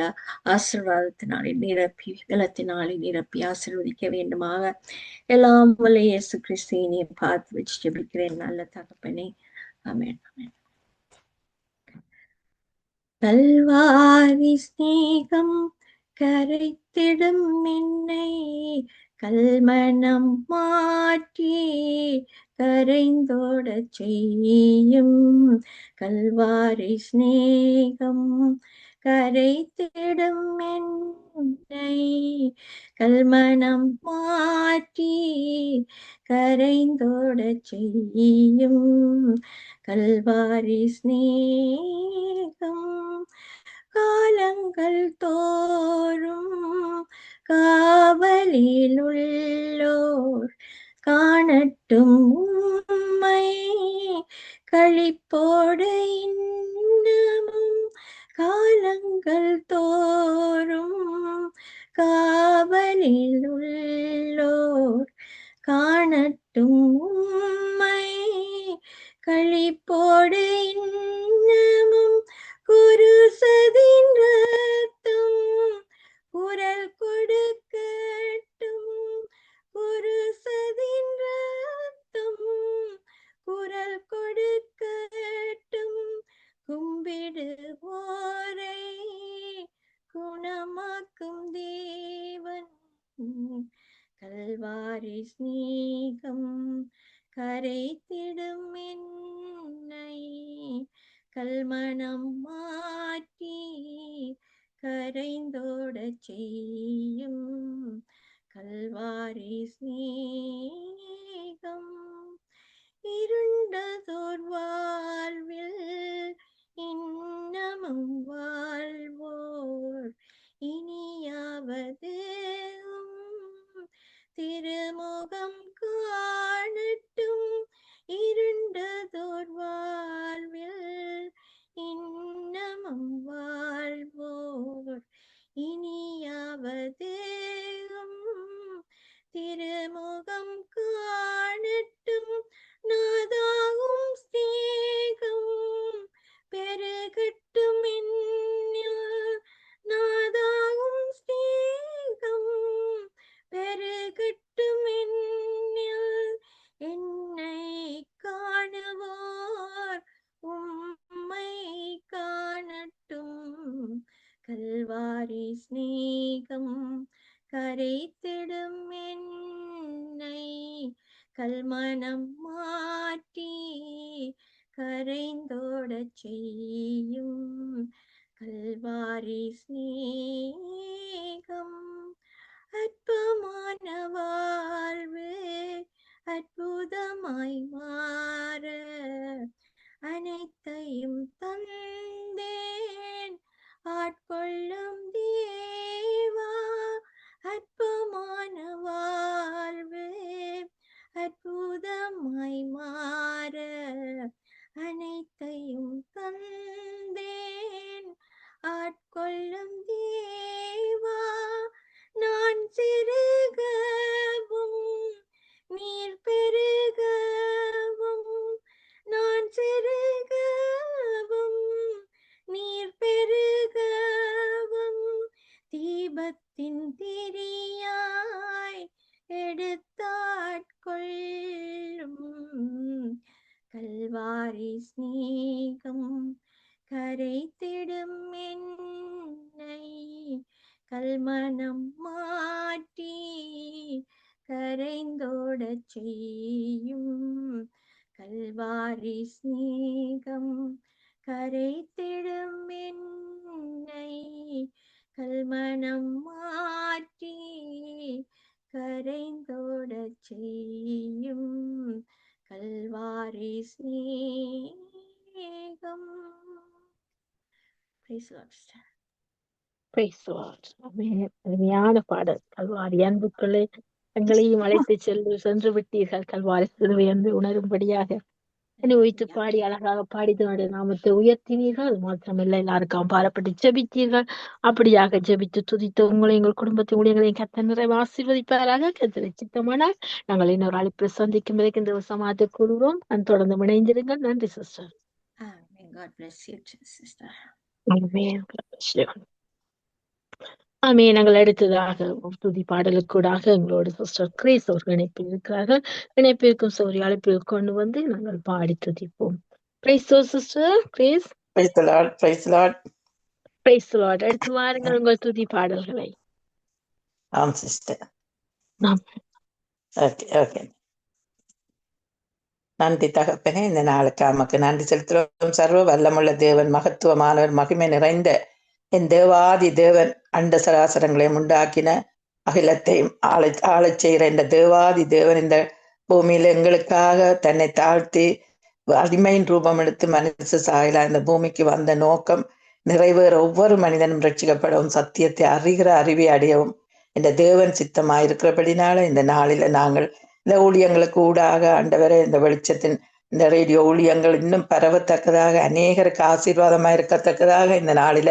ஆசீர்வாதத்தினாலே நிரப்பி பலத்தினாலே நிரப்பி ஆசீர்வதிக்க வேண்டுமாக எல்லாம் வல்ல இயேசு கிறிஸ்துவினை பார்த்து வச்சு ஜெபிக்கிறேன் நல்ல தகப்பனே. ஆமென். ஆமென். கல்வாரி ஸ்நேகம் கரைத்திடும் என்னை கல்மனம் மாற்றி கரைந்தோடச் செய்யும். கல்வாரி ஸ்நேகம் கரைத்திடும் என்னை கல்மனம் மாற்றி கரைந்தோடச் செய்யும். கல்வாரி ஸ்நேகம் காலங்கள் தோறும் காவலில் உள்ளோர் காணட்டும் உம்மை களிப்போடு இன்னமும் காலங்கள் தோறும் காவலில் உள்ளோர் காணட்டும் உம்மை களிப்போடு இன்னமும் குருசதின் ரத்தம் குரல் கொடுக்கட்டும். குருசதின் ரத்தம் குரல் கொடுக்கட்டும். கும்பிடுவோரை குணமாக்கும் தேவன். கல்வாரி ஸ்நேகம் கரைத்திடும் என்னை கல்மனம் மாற்றி கரைந்தோடச் செய்யும். கல்வாரி ஸ்நேகம் இருண்டதோர் வாழ்வில் இன்னமும் வாழ்வோர் இனியாவது திருமுகம் காணட்டும். இருண்டதோர் வாழ்வில் இன்னமும் வாழ்வோர் இனியாவது திருமுகம் காணட்டும். நாதாகும் ஸ்நேகம் பெருகட்டும் என்னில். நாதாகும் ஸ்நேகம் பெருகட்டும் என்னில். என்னை காணுவோர் உம்மை காணட்டும். கல்வாரி ஸ்நேகம் கரைத்திடும் என்னை கல்மனம் மாற்றி கரைந்தோடச் செய்யும். கல்வாரி ஸ்நேகம் அற்பமான வாழ்வு அற்புதமாய் மாற அனைத்தையும் தந்தேன் ஆட்கொள்ளும் தேவா. அற்பமான வாழ்வு அற்புதமாய் மாற அனைத்தையும் தந்தேன் ஆட்கொள்ளும் தேவா. நான் சிறுகவும் நீர் பெருகவும். நான் சிறுகவும் நீர் பெருகவும். தீபத்தின் திரியாய் எடுத்தாட்கொள்ளும். கல்வாரி ஸ்நேகம் கரைத்திடும் என்னை கல்மனம் மாற்றி கரைந்தோடச் செய்யும். கல்வாரி ஸ்நேகம் கரைத்திடும் என்னை கல்மனம் மாற்றி கரைந்தோடச் செய்யும். கல்வாரி ஸ்நேகம். Praise the Lord. Praise the Lord. ஆமென். அருமையான பாடல். கல்வாரி அன்புக்குள்ளே எங்களையும் அழைத்து சென்று விட்டீர்கள். கல்வாரி சிலுவை என்று உணரும்படியாக அனுபவித்து பாடி அழகாக பாடி தன்னுடைய நாமத்தை உயர்த்தினீர்கள். அது மாத்திரமல்ல, எல்லாருக்கும் பாரப்பட்டு ஜெபித்தீர்கள். அப்படியாக ஜெபித்து துதித்த உங்களை, எங்கள் குடும்பத்தை ஊழியர்களையும் கர்த்தர் நிறைவு ஆசீர்வதிப்பாராக. கர்த்தரை சித்தமானால் நாங்கள் இன்னொரு அழைப்பில் சந்திக்கும் வரைக்கும் இந்த சமாதத்தை கூறுவோம். தொடர்ந்து இணைந்திருங்கள். நன்றி sister. God bless you, sister. Amen. ஆமே. நாங்கள் அடுத்ததாக துதி பாடலுக்கூடாக எங்களோட சிஸ்டர் கிரேஸ் அவர்கள் இணைப்பில் இருக்கிறார்கள். இணைப்பிற்கும் சௌரி அழைப்பில் கொண்டு வந்து நாங்கள் பாடி துதிப்போம். Praise sister grace. Praise the Lord. Praise the Lord. Price the Lord. அடுத்து வாருங்கள் உங்கள் துதி பாடல்களை. ஆம் சிஸ்டர். Okay okay. நன்றி தகப்பனே, இந்த நாளுக்கு நமக்கு நன்றி செலுத்துகிறோம். சர்வ வல்லமுள்ள தேவன், மகத்துவமானவர், மகிமை நிறைந்த என் தேவாதி தேவன், அண்ட சராசரங்களையும் உண்டாக்கின அகிலத்தையும் ஆளச் செய்கிற இந்த தேவாதி தேவன் இந்த பூமியில எங்களுக்காக தன்னை தாழ்த்தி அடிமையின் ரூபம் எடுத்து மனுஷ சாயலா இந்த பூமிக்கு வந்த நோக்கம் நிறைவேற ஒவ்வொரு மனிதனும் ரட்சிக்கப்படவும் சத்தியத்தை அறிகிற அறிவை அடையவும் இந்த தேவன் சித்தமாயிருக்கிறபடினால இந்த நாளில நாங்கள் இந்த ஊழியங்களுக்கு ஊடாக ஆண்டவரை இந்த வெளிச்சத்தின் இந்த ரேடியோ ஊழியங்கள் இன்னும் பரவத்தக்கதாக அநேகருக்கு ஆசீர்வாதமாக இருக்கத்தக்கதாக இந்த நாளில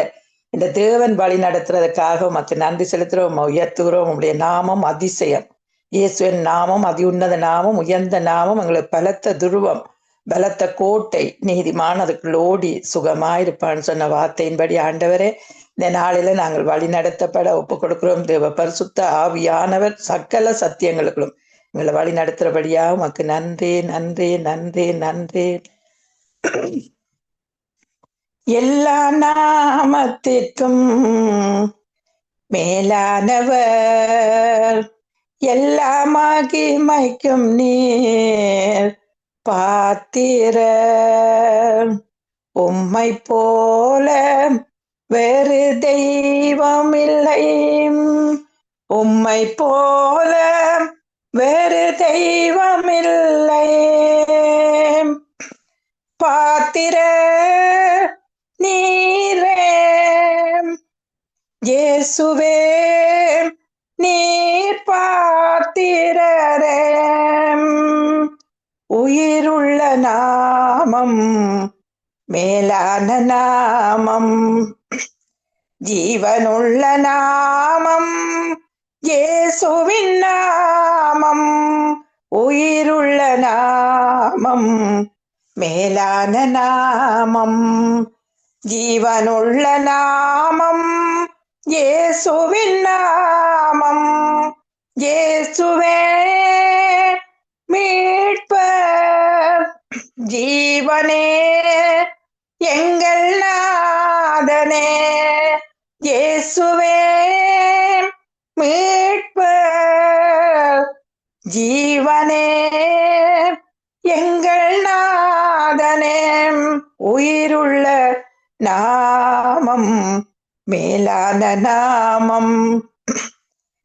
இந்த தேவன் வழி நடத்துறதுக்காக உமக்கு நன்றி செலுத்துகிறோம், உயர்த்துகிறோம். உங்களுடைய நாமம் அதிசயம். இயேசுவின் நாமம் அதி உன்னத நாமம், உயர்ந்த நாமம், எங்களுக்கு பலத்த துருவம், பலத்த கோட்டை, நீதிமான் அதுக்குள் ஓடி சுகமாயிருப்பான்னு சொன்ன வார்த்தையின்படி ஆண்டவரே இந்த நாளில நாங்கள் வழி நடத்தப்பட ஒப்புக் கொடுக்கிறோம். தேவ பரிசுத்த ஆவியானவர் சகல சத்தியங்களுக்கும் எங்களை வழி நடத்துறபடியா உமக்கு நன்றி நன்றி நன்றி நன்றி. எல்லா நாமத்திற்கும் மேலானவர், எல்லா மகிமைக்கும் நீர் பாத்திரர். உம்மை போல வேறு தெய்வம் இல்லை, உம்மை போல வேறு தெய்வம் இல்லை. பாத்திர நீரே இயேசுவே, நீர் பாத்திரரே. உயிருள்ள நாமம், மேலான நாமம், ஜீவனுள்ள நாமம், இயேசுவின் நாமம். உயிருள்ள நாமம், மேலான நாமம், ஜீவனுள்ள நாமம், இயேசுவின் நாமம். இயேசுவே மீட்பர், ஜீவனே எங்கள் நாதனே. இயேசுவே மீட்பர், ஜீவனே எங்கள் நாதனே. உயிருள்ள நாமம், மேலான நாமம்,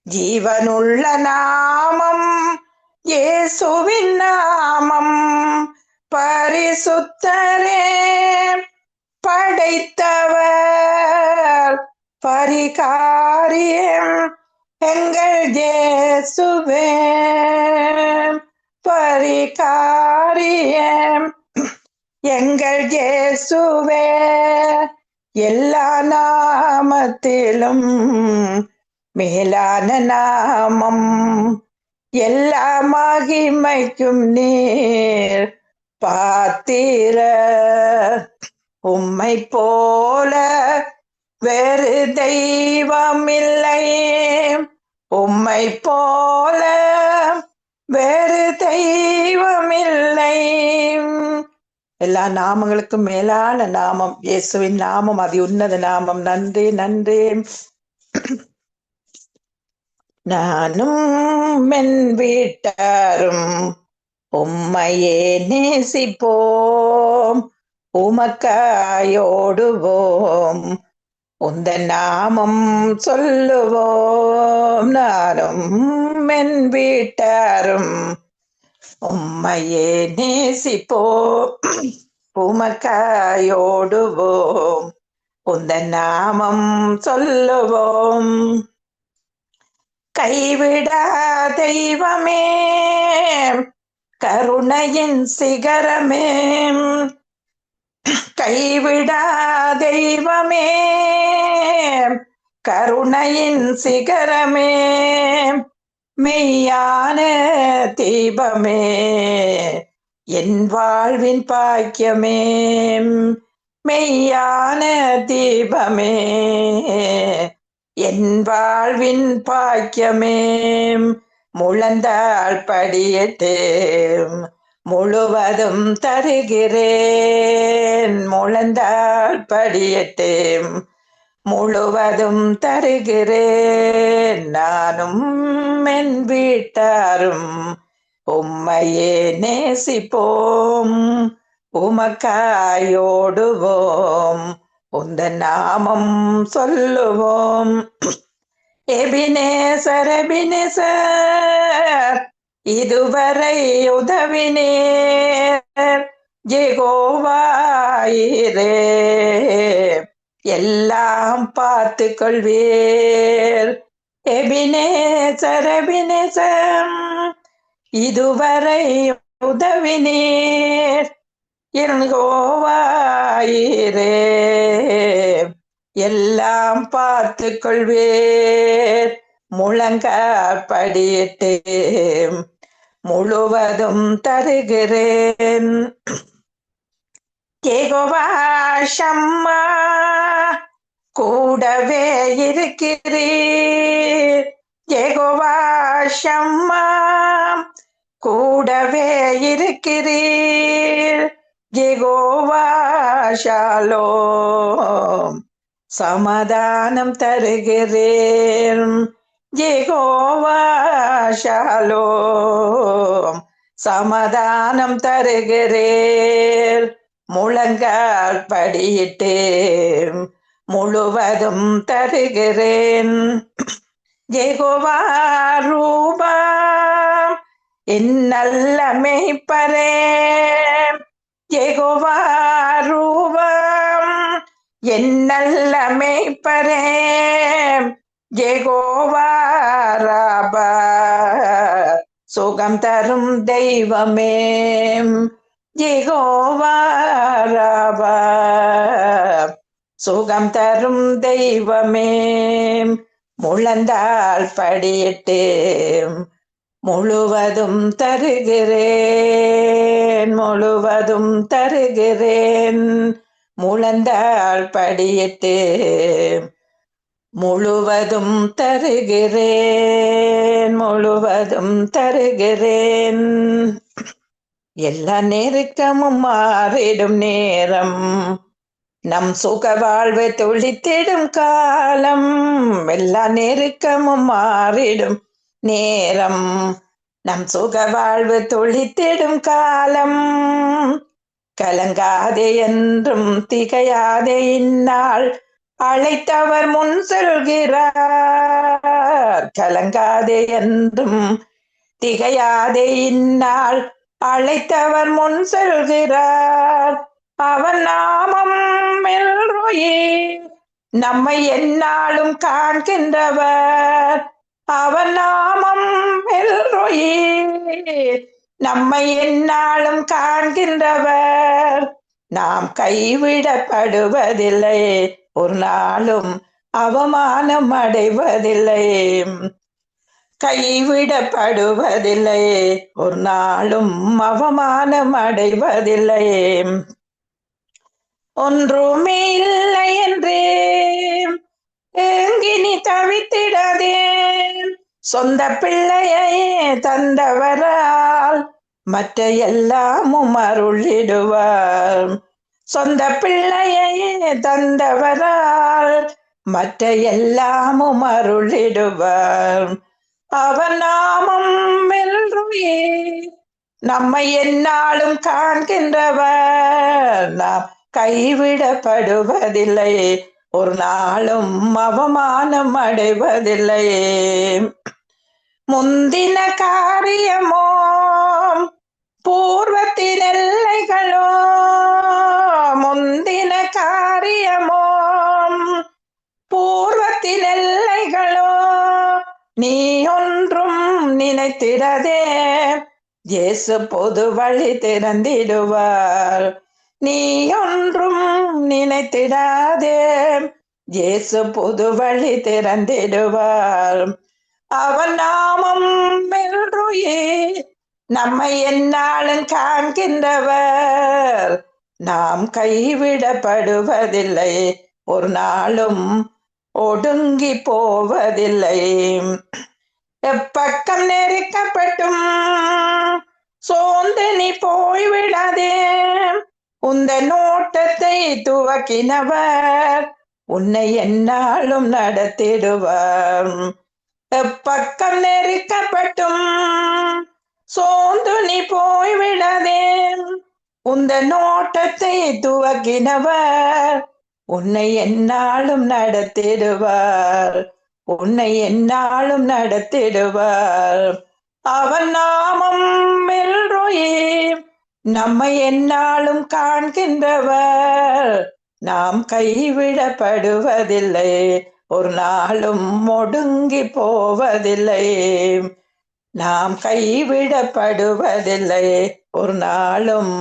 ஜீவனுள்ள நாமம், இயேசுவின் நாமம். பரிசுத்தரே படைத்தவர், பரிகாரியம் எங்கள் இயேசுவே. பரிகாரியம் எங்கள் இயேசுவே. எல்லா நாமத்திலும் மேலான நாமம், எல்லா மகிமைக்கும் நீர் பாத்திர. உம்மை போல வேறு தெய்வம் இல்லை, உம்மை போல வேறு தெய்வம் இல்லை. எல்லா நாமங்களுக்கும் மேலான நாமம் இயேசுவின் நாமம், அதி உன்னத நாமம். நன்றி நன்றி. நானும் என் வீட்டாரும் உம்மையே நேசிப்போம், உமக்காயோடுவோம், உந்த நாமம் சொல்லுவோம். நானும் என் வீட்டாரும் உம்மையே நேசிப்போம், உமக்காயோடுவோம், உந்த நாமம் சொல்லுவோம். கைவிடா தெய்வமே, கருணையின் சிகரமே கைவிடா தெய்வமே கருணையின் சிகரமே மெய்யான தீபமே என் வாழ்வின் பாக்கியமே மெய்யான தீபமே என் வாழ்வின் பாக்கியமே முழந்தாள் படியிட்டு முழுவதும் தருகிறேன் முழந்தாள் படியிட்டு முழுவதும் தருகிறேன் நானும் என் வீட்டாரும் உம்மையே நேசிப்போம் உமக்காயோடுவோம் உந்த நாமம் சொல்லுவோம் எபினேசர் எபினேசர் இதுவரை உதவினேர் ஜெகோவாயிரே எல்லாம் பார்த்து கொள்வீர் எபினேசர் எபினேசர் இதுவரை உதவினீர் யெகோவாயிரே எல்லாம் பார்த்து கொள்வீர் முழங்காற்படியிட்டு முழுவதும் தருகிறேன் யெகோவா ஷம்மா கூடவே இருக்கிறீர் யெகோவா ஷம்மா கூடவே இருக்கிறீர் யெகோவா ஷாலோம் சமாதானம் தருகிறேன் யெகோவா ஷாலோம் சமாதானம் தருகிறேன் முழங்கால் படியிட்டு முழுவதும் தருகிறேன் யெகோவா ரூபா என் நல்ல மேய்ப்பரே யெகோவா ரூபா என் நல்ல மேய்ப்பரே யெகோவா ராபா சுகம் தரும் தெய்வமே யெகோவா ராபா சுகம் தரும் தெய்வமே முழந்தாள் படியிட்டு முழுவதும் தருகிறேன் முழுவதும் தருகிறேன் முழந்தாள் படியிட்டு முழுவதும் தருகிறேன் முழுவதும் தருகிறேன் எல்லா நெருக்கமும் மாறிடும் நேரம் நம் சுக வாழ்வை துளித்திடும் காலம் எல்லா நெருக்கமும் மாறிடும் நேரம் நம் சுக வாழ்வு துளித்திடும் காலம் கலங்காதே என்றும் திகையாதே இந்நாள் அழைத்தவர் முன் செல்கிறார் கலங்காதே என்றும் திகையாதே இந்நாள் அழைத்தவர் முன் செல்கிறார் அவன் நாமம் எல்ரோயி நம்மை எந்நாளும் காண்கின்றவர் அவன் நாமம் எல்ரோயி நம்மை எந்நாளும் காண்கின்றவர் நாம் கைவிடப்படுவதில்லை ஒரு நாளும் அவமானம் அடைவதில்லை கைவிடப்படுவதில்லை ஒரு நாளும் அவமானம் அடைவதில்லை ஒன்றுமே இல்லை என்றே ஏங்கினி தவித்திடாதே சொந்த பிள்ளையை தந்தவரால் மற்ற எல்லாமும் அருளிடுவார் சொந்த பிள்ளையை தந்தவரால் மற்ற எல்லாமும் அருளிடுவார் அவன் நாமம் எல்ரோயி நம்மை எந்நாளும் காண்கின்றவர் நாம் கைவிடப்படுவதில்லை ஒரு நாளும் அவமானம் அடைவதில்லை முந்தின காரியமோ பூர்வத்தின் எல்லைகளோ முந்தின காரியமோ பூர்வத்தின் எல்லைகளோ நீ ஒன்றும் நினைத்திடதே இயேசு பொது வழி திறந்திடுவார். நீ ஒன்றும் நினைத்திடாதே, இயேசு பொது வழி திறந்திடுவார். அவன் நாமம் மெல்றுயே நம்மை எந்நாளும் காண்கின்றவர். நாம் கைவிடப்படுவதில்லை, ஒரு நாளும் ஒடுங்கி போவதில்லை. எப்பக்கம் நெருக்கப்பட்டும் சோர்ந்து நீ போய்விடாதே, உந்த நோட்டத்தை துவக்கினவர் உன்னை எந்நாளும் நடத்திடுவார். எப்பக்கம் நெருக்கப்பட்டும் சோர்ந்து நீ போய்விடாதே, உந்த நோட்டத்தை துவக்கினவர் உன்னை எந்நாளும் நடத்திடுவார், உன்னை எந்நாளும் நடத்திடுவார். அவன் நாமம் மெல்ரோயே நம்மை எந்நாளும் காண்கின்றவர். நாம் கைவிடப்படுவதில்லை, ஒரு நாளும் ஒடுங்கி போவதில்லை. நாம் கைவிடப்படுவதில்லை, ஒரு நாளும்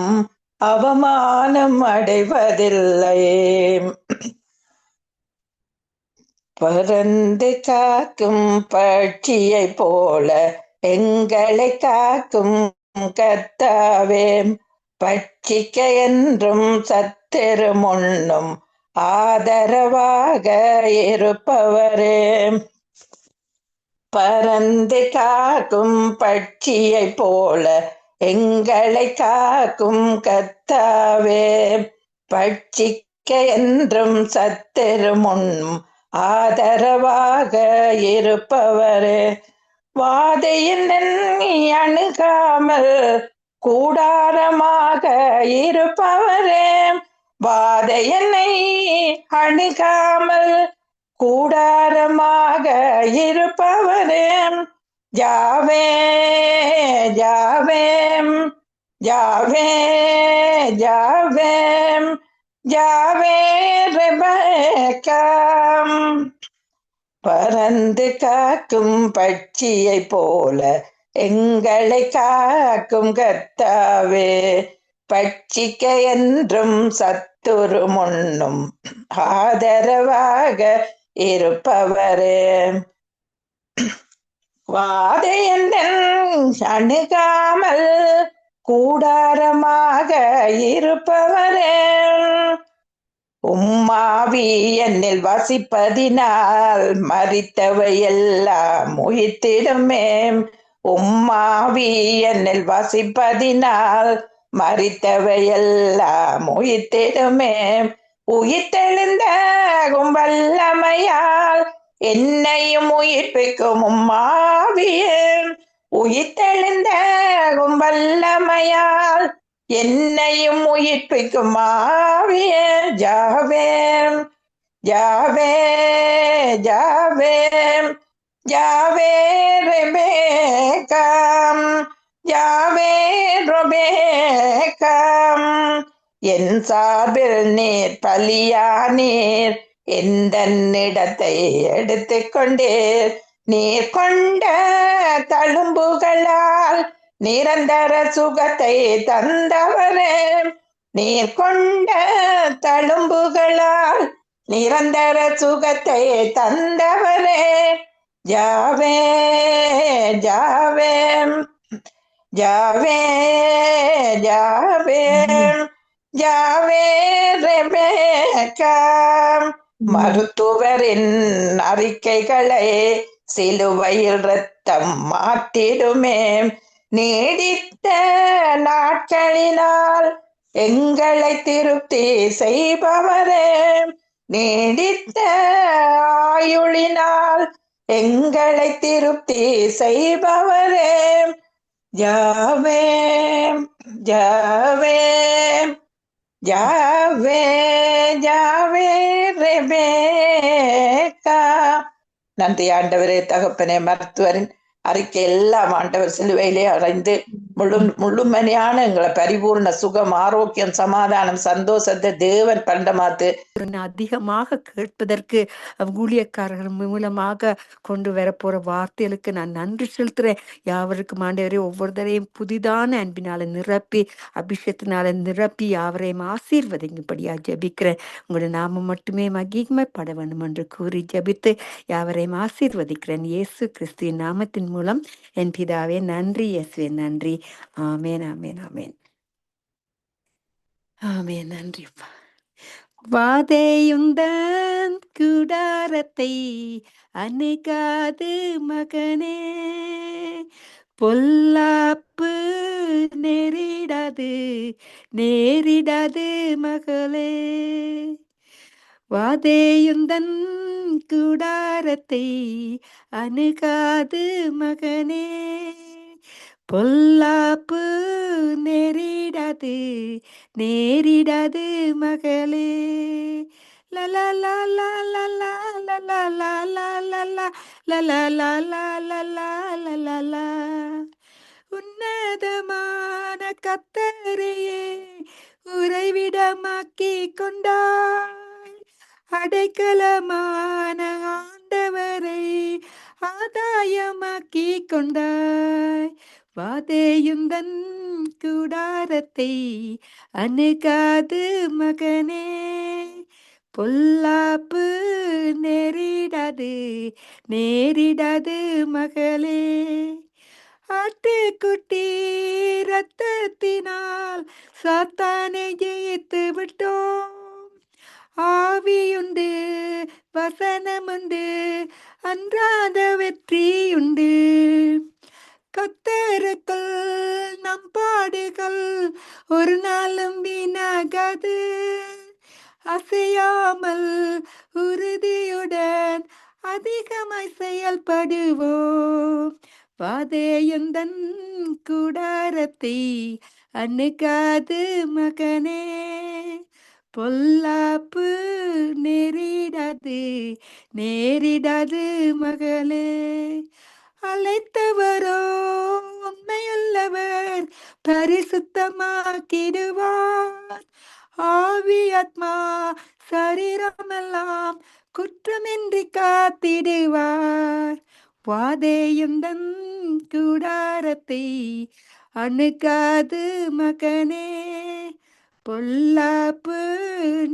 அவமானம் அடைவதில்லை. பறந்து காக்கும் பட்சியை போல எங்களை காக்கும் கர்த்தாவே, பட்சிக்க என்றும் சத்திரமுன்னும் ஆதரவாக இருப்பவரே. பறந்து காக்கும் பட்சியை போல எங்களை காக்கும் கர்த்தாவே, பட்சிக்க என்றும் சத்திரமுன்னும் ஆதரவாக இருப்பவரே. வாதையில் நீ அணுகாமல் கூடாரமாக இருப்பவரே, வாதை என்னை அணுகாமல் கூடாரமாக இருப்பவரே. ஜாவே ஜாவே ஜாவே ஜாவே ஜாவே ரெபெக்காம். பறந்து காக்கும் பட்சியை போல எங்களை காக்கும் கர்த்தாவே, பட்சிக்க என்றும் சத்துரு முன்னும் ஆதரவாக இருப்பவரே. வாதையந்தன் அணுகாமல் கூடாரமாக இருப்பவரே. உம்மாவி என்னில் வசிப்பதினால் மரித்தவை எல்லாம் உயிர்த்திடுமே. உம்மாவி என்னில் வசிப்பதினால் மரித்தவை எல்லாம் உயிர்த்திடுமே. உயிர்த்தெழுந்த வல்லமையால் என்னையும் உயிர்ப்பிக்கும் உம்மாவியே. உயிர்த்தெழுந்த வல்லமையால் என்னையும் உயிர்ப்பிக்கும் ஆவியே. ஜாவே ஜாவே ஜாவே ஜாவே ரெபெக்காம், ஜாவே ரெபெக்காம். என் சார்பில் நீர் பலியானீர், எந்த இடத்தை எடுத்துக்கொண்டீர். நீர் கொண்ட தழும்புகளால் நிரந்தர சுகத்தை தந்தவரே. நீர் கொண்ட தழும்புகளால் நிரந்தர சுகத்தை தந்தவரே. ஜாவே ஜாவே ஜாவே ஜாவே ஜாவே ரெபெக்காம். மருத்துவரின் அறிக்கைகளை சிலுவையில் இரத்தம் மாற்றிடுமே. நீடித்த நாட்களினால் எங்களை திருப்தி செய்பவரே. நீடித்த ஆயுளினால் எங்களை திருப்தி செய்பவரே. ஜாவே ஜாவே ஜாவே ஜாவே ரெபெக்கா. நன்றி ஆண்டவரே, தகப்பனே, மருத்துவரின் அறிக்கை எல்லாம் ஆண்டவர் சிலுவையிலே அறைந்து முழுமனையான எங்களை பரிபூர்ண சுகம், ஆரோக்கியம், சமாதானம், சந்தோஷத்தை தேவன் பண்டமாத்து அதிகமாக கேட்பதற்கு ஊழியக்காரர்கள் மூலமாக கொண்டு வரப்போற வார்த்தைகளுக்கு நான் நன்றி செலுத்துறேன். யாவருக்கும் ஆண்டவரே ஒவ்வொருத்தரையும் புதிதான அன்பினால நிரப்பி அபிஷேகத்தினால நிரப்பி யாவரையும் ஆசீர்வதிக்கும்படியா ஜெபிக்கிறேன். உங்களோட நாமம் மட்டுமே மகிமைப்பட வேண்டும் என்று கூறி ஜெபித்து யாவரையும் ஆசீர்வதிக்கிறேன். இயேசு கிறிஸ்துவின் நாமத்தின் மூலம் என் பிதாவே. நன்றி இயேசுவே, நன்றி. ஆமேன், ஆமேன், ஆமேன், ஆமேன். நன்றிப்பா. வாதையுந்தன் கூடாரத்தை அணைக்காது மகனே, பொல்லாப்பு நேரிடாது நேரிடாது மகளே. வாதையுந்தன் கூடாரத்தை அணுகாது மகனே, பொல்லாப்பு நேரிடாது நேரிடாது மகளே. லலா லா லா லா லா லலா லா லா லா லா லலா லா லா லலா லலா லா. உன்னதமான கர்த்தரையே உறைவிடமாக்கி கொண்டாய், அடைக்கலமான ஆண்டவரை ஆதாயமாக்கி கொண்டாய். வாதையுந்தன் கூடாரத்தை அணுகாது மகனே, பொல்லாப்பு நேரிடாது நேரிடாது மகளே. ஆட்டுக்குட்டி ரத்தத்தினால் சாத்தானை ஜெயித்து விட்டோம், ஆவியுண்டு வசனமுண்டு அன்றாத வெற்றியுண்டு. கர்த்தருக்குள் நம் பாடுகள் ஒரு நாளும் வீணாகாது, அசையாமல் உறுதியுடன் அதிகமாய் செயல்படுவோம். வாதையுந்தன் கூடாரத்தை அணுகாது மகனே, பொல்லாப்பு நேரிடாது நேரிடாது மகளே. அழைத்தவரோ உண்மையுள்ளவர், பரிசுத்தமாக்கிடுவார். ஆவி ஆத்மா சரீரமெல்லாம் குற்றமின்றி காத்திடுவார். வாதையுந்தன் கூடாரத்தை அணுகாது மகனே, பொல்லாப்பு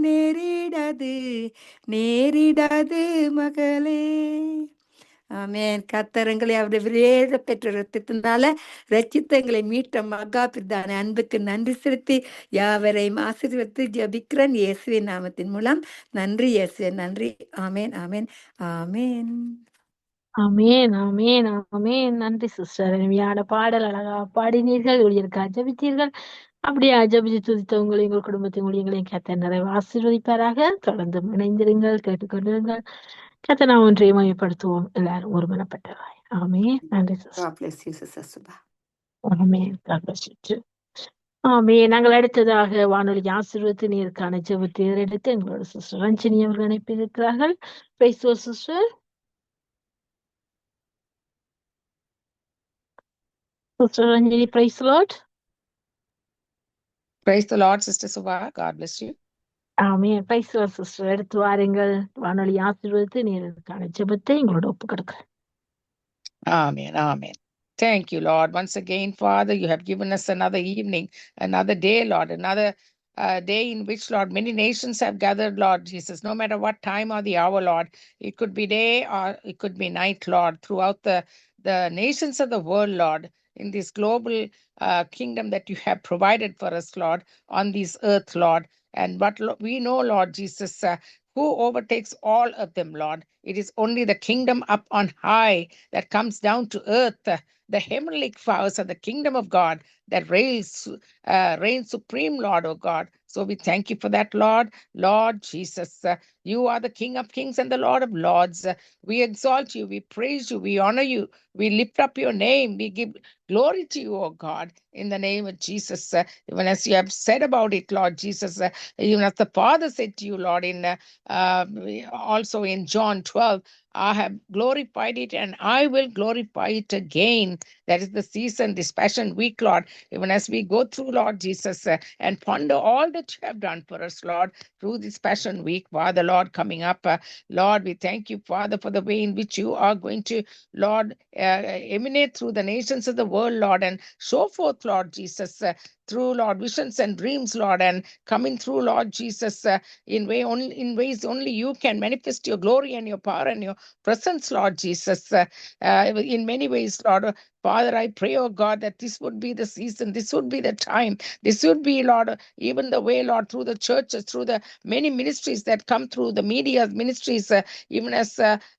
நேரிடாது நேரிடாது மகளே. ஆமென். கர்த்தரங்களை அவருடைய விரேத பெற்ற ரத்தத்தினால ரட்சித்த எங்களை மீட்ட மகா பிரதான அன்புக்கு நன்றி செலுத்தி யாவரையும் ஆசீர்வதித்து ஜெபிக்கிறேன் இயேசுவின் நாமத்தின் மூலம். நன்றி இயேசுவே, நன்றி. ஆமேன், ஆமேன், ஆமேன். ஆமேன், ஆமேன், ஆமேன். நன்றி சிஸ்டர். இனிமையான பாடல் அழகா பாடினீர்கள், ஊழியருக்கா ஜெபித்தீர்கள். அப்படியே ஜெபிச்சு துதித்த உங்களை, உங்கள் குடும்பத்தின் ஊழியங்களையும் கர்த்தர் நிறைவு ஆசீர்வதிப்பாராக. தொடர்ந்து இணைந்திருங்கள், கேட்டுக்கொண்டிருங்கள். கர்த்தர் நாம் ஒன்றையும் மையப்படுத்துவோம். எல்லாரும் ஒருமனப்பட்டவாய். ஆமேன். நன்றி sister. God bless you, Sister Subha. Amen. God bless you too. ஆமேன். நாங்கள் அடுத்ததாக வானொலி ஆசீர்வதித்து நீருக்கான ஜெபத்தை எடுத்து எங்களோட சிஸ்டர் ரஞ்சினி அவர்கள் அனுப்பியிருக்கிறார்கள். Praise the Lord sister. Sister Ranjini, praise the Lord. Praise the Lord, Sister Subha. God bless you. Amen. praise the Lord, sister. எடுத்து வாருங்கள். வானொலி ஆசீர்வதித்து நீருக்கான ஜெபத்தை எங்களோட ஒப்புக்கொடுக்கிறேன். Amen. Amen. Thank you, Lord. Once again, Father, you have given us another evening, another day, Lord, another day in which, Lord, many nations have gathered, Lord Jesus, no matter what time or the hour, Lord. It could be day or it could be night, Lord, throughout the nations of the world, Lord, in this global kingdom that you have provided for us, Lord, on this earth, Lord. And what we know, Lord Jesus, who overtakes all of them, Lord? It is only the kingdom up on high that comes down to earth, the heavenly powers of the kingdom of God that reigns supreme, Lord, oh God. So we thank you for that, Lord. Lord Jesus, You are the King of kings and the Lord of lords. We exalt you, we praise you, we honor you, we lift up your name, we give glory to you, O God, in the name of Jesus. Even as you have said about it, Lord Jesus, even as the Father said to you, Lord, in uh, also in John 12, I have glorified it and I will glorify it again. That is the season, this Passion Week, Lord. Even as we go through, Lord Jesus, and ponder all that you have done for us, Lord, through this Passion Week, Father, Lord, coming up. Lord, we thank you, Father, for the way in which you are going to, Lord, emanate through the nations of the world, Lord, and show forth, Lord Jesus, through, Lord, visions and dreams, Lord, and coming through, Lord Jesus, in ways only you can manifest your glory and your power and your presence, Lord Jesus, in many ways, Lord. Father, I pray, oh God, that this would be the season, this would be the time, this would be, Lord, even the way, Lord, through the churches, through the many ministries that come through the media ministries, even as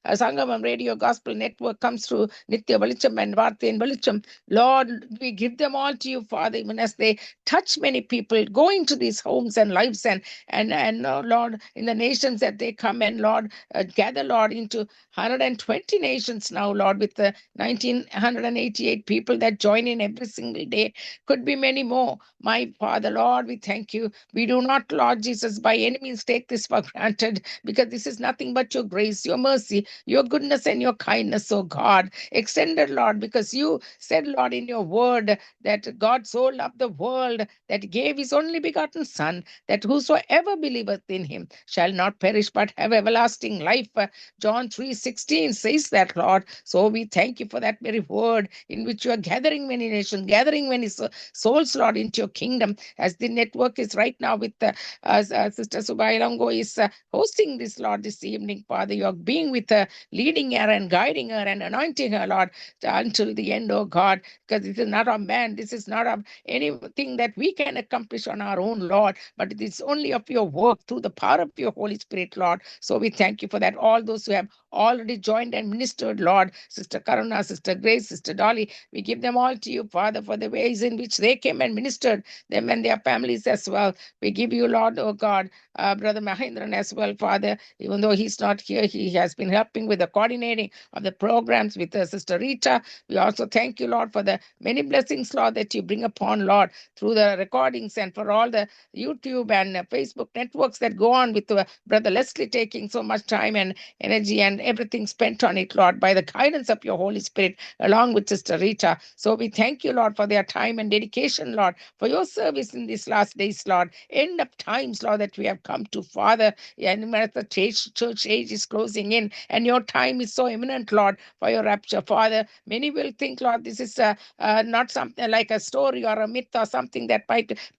Sangamam Radio Gospel Network comes through Nitya Velicham and Varthen Velicham. Lord, we give them all to you, Father, even as they touch many people, go into these homes and lives and Lord, in the nations that they come and, Lord, gather, Lord, into 120 nations now, Lord, with the 1,988 people that join in every single day. Could be many more. My Father, Lord, we thank you. We do not, Lord Jesus, by any means take this for granted, because this is nothing but your grace, your mercy, your goodness, and your kindness, oh God. Extended, Lord, because you said, Lord, in your word that God so loved the world that he gave his only begotten Son, that whosoever believeth in him shall not perish but have everlasting life. John 3:16 says that, Lord. So we thank you for that very word in which you are gathering many nations, gathering many souls, Lord, into your kingdom, as the network is right now with Sister Subai Longo is hosting this, Lord, this evening, Father. You are being with her, leading her and guiding her and anointing her, Lord, until the end, oh God, because this is not of man, this is not of anything that we can accomplish on our own, Lord, but it is only of your work through the power of your Holy Spirit, Lord. So we thank you for that. All those who have already joined and ministered, Lord, Sister Karuna, Sister Grace, Sister Dolly, we give them all to you, Father, for the ways in which they came and ministered, them and their families as well. We give you, Lord, oh God, Brother Mahindran as well, Father, even though he's not here, he has been helping with the coordinating of the programs with Sister Rita. We also thank you, Lord, for the many blessings, Lord, that you bring upon, Lord, through the recordings and for all the YouTube and Facebook networks that go on with Brother Leslie taking so much time and energy and everything spent on it, Lord, by the guidance of your Holy Spirit, along with Sister Rita. So we thank you, Lord, for their time and dedication, Lord, for your service in these last days, Lord. End of times, Lord, that we have come to, Father, and as the church age is closing in, and your time is so imminent, Lord, for your rapture, Father. Many will think, Lord, this is not something like a story or a myth or something that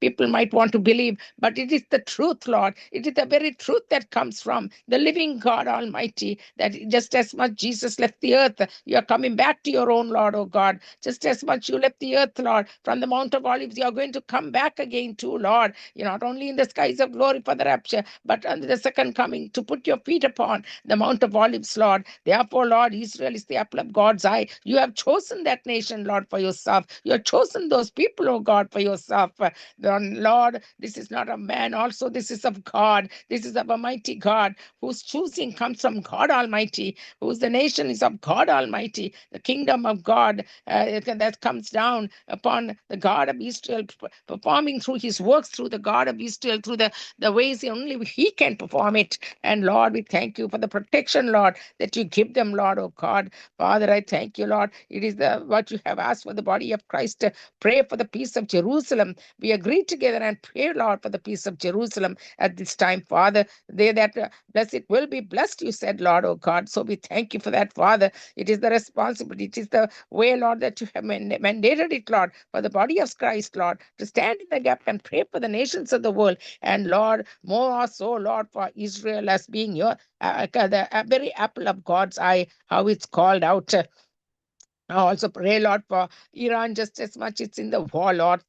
people might want to believe, but it is the truth, Lord. It is the very truth that comes from the living God Almighty, that just as much Jesus left the earth, you are coming back to your own, Lord, oh God. Just as much you left the earth, Lord, from the Mount of Olives, you are going to come back again too, Lord. You're not only in the skies of glory for the rapture, but under the second coming to put your feet upon the Mount of Olives, Lord. Therefore, Lord, Israel is the apple of God's eye. You have chosen that nation, Lord, for yourself. You have chosen those people, oh God, for yourself. Lord, this is not of man, also this is of God. This is of a mighty God, whose choosing comes from God Almighty, whose the nation is of God Almighty, the kingdom of God that comes down upon the God of Israel, performing through his works through the God of Israel, through the ways only he can perform it. And Lord, we thank you for the protection, Lord, that you give them, Lord, oh God. Father, I thank you, Lord. It is what you have asked for the body of Christ. Pray for the peace of Jerusalem. We agree together and pray, Lord, for the peace of Jerusalem at this time, Father. They that bless it will be blessed, you said, Lord, oh God. So we thank you for that, Father. It is the responsibility. It is the way, Lord, that you have mandated it, Lord, for the body of Christ, Lord, to stand in the gap and pray for the nations of the world. And Lord, more so, Lord, for Israel as being your the very apple of God's eye, how it's called out. I also pray, Lord, for Iran just as much it's in the war, Lord.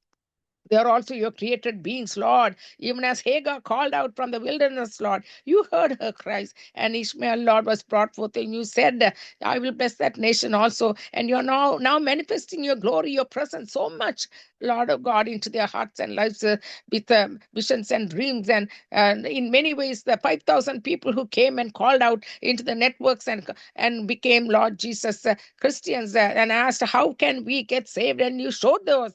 They are also your created beings, Lord. Even as Hagar called out from the wilderness, Lord, you heard her cries. And Ishmael, Lord, was brought forth, and you said, I will bless that nation also. And you're now manifesting your glory, your presence so much Lord of God, into their hearts and lives with visions and dreams. And in many ways, the 5,000 people who came and called out into the networks and became, Lord Jesus, Christians, and asked, how can we get saved? And you showed those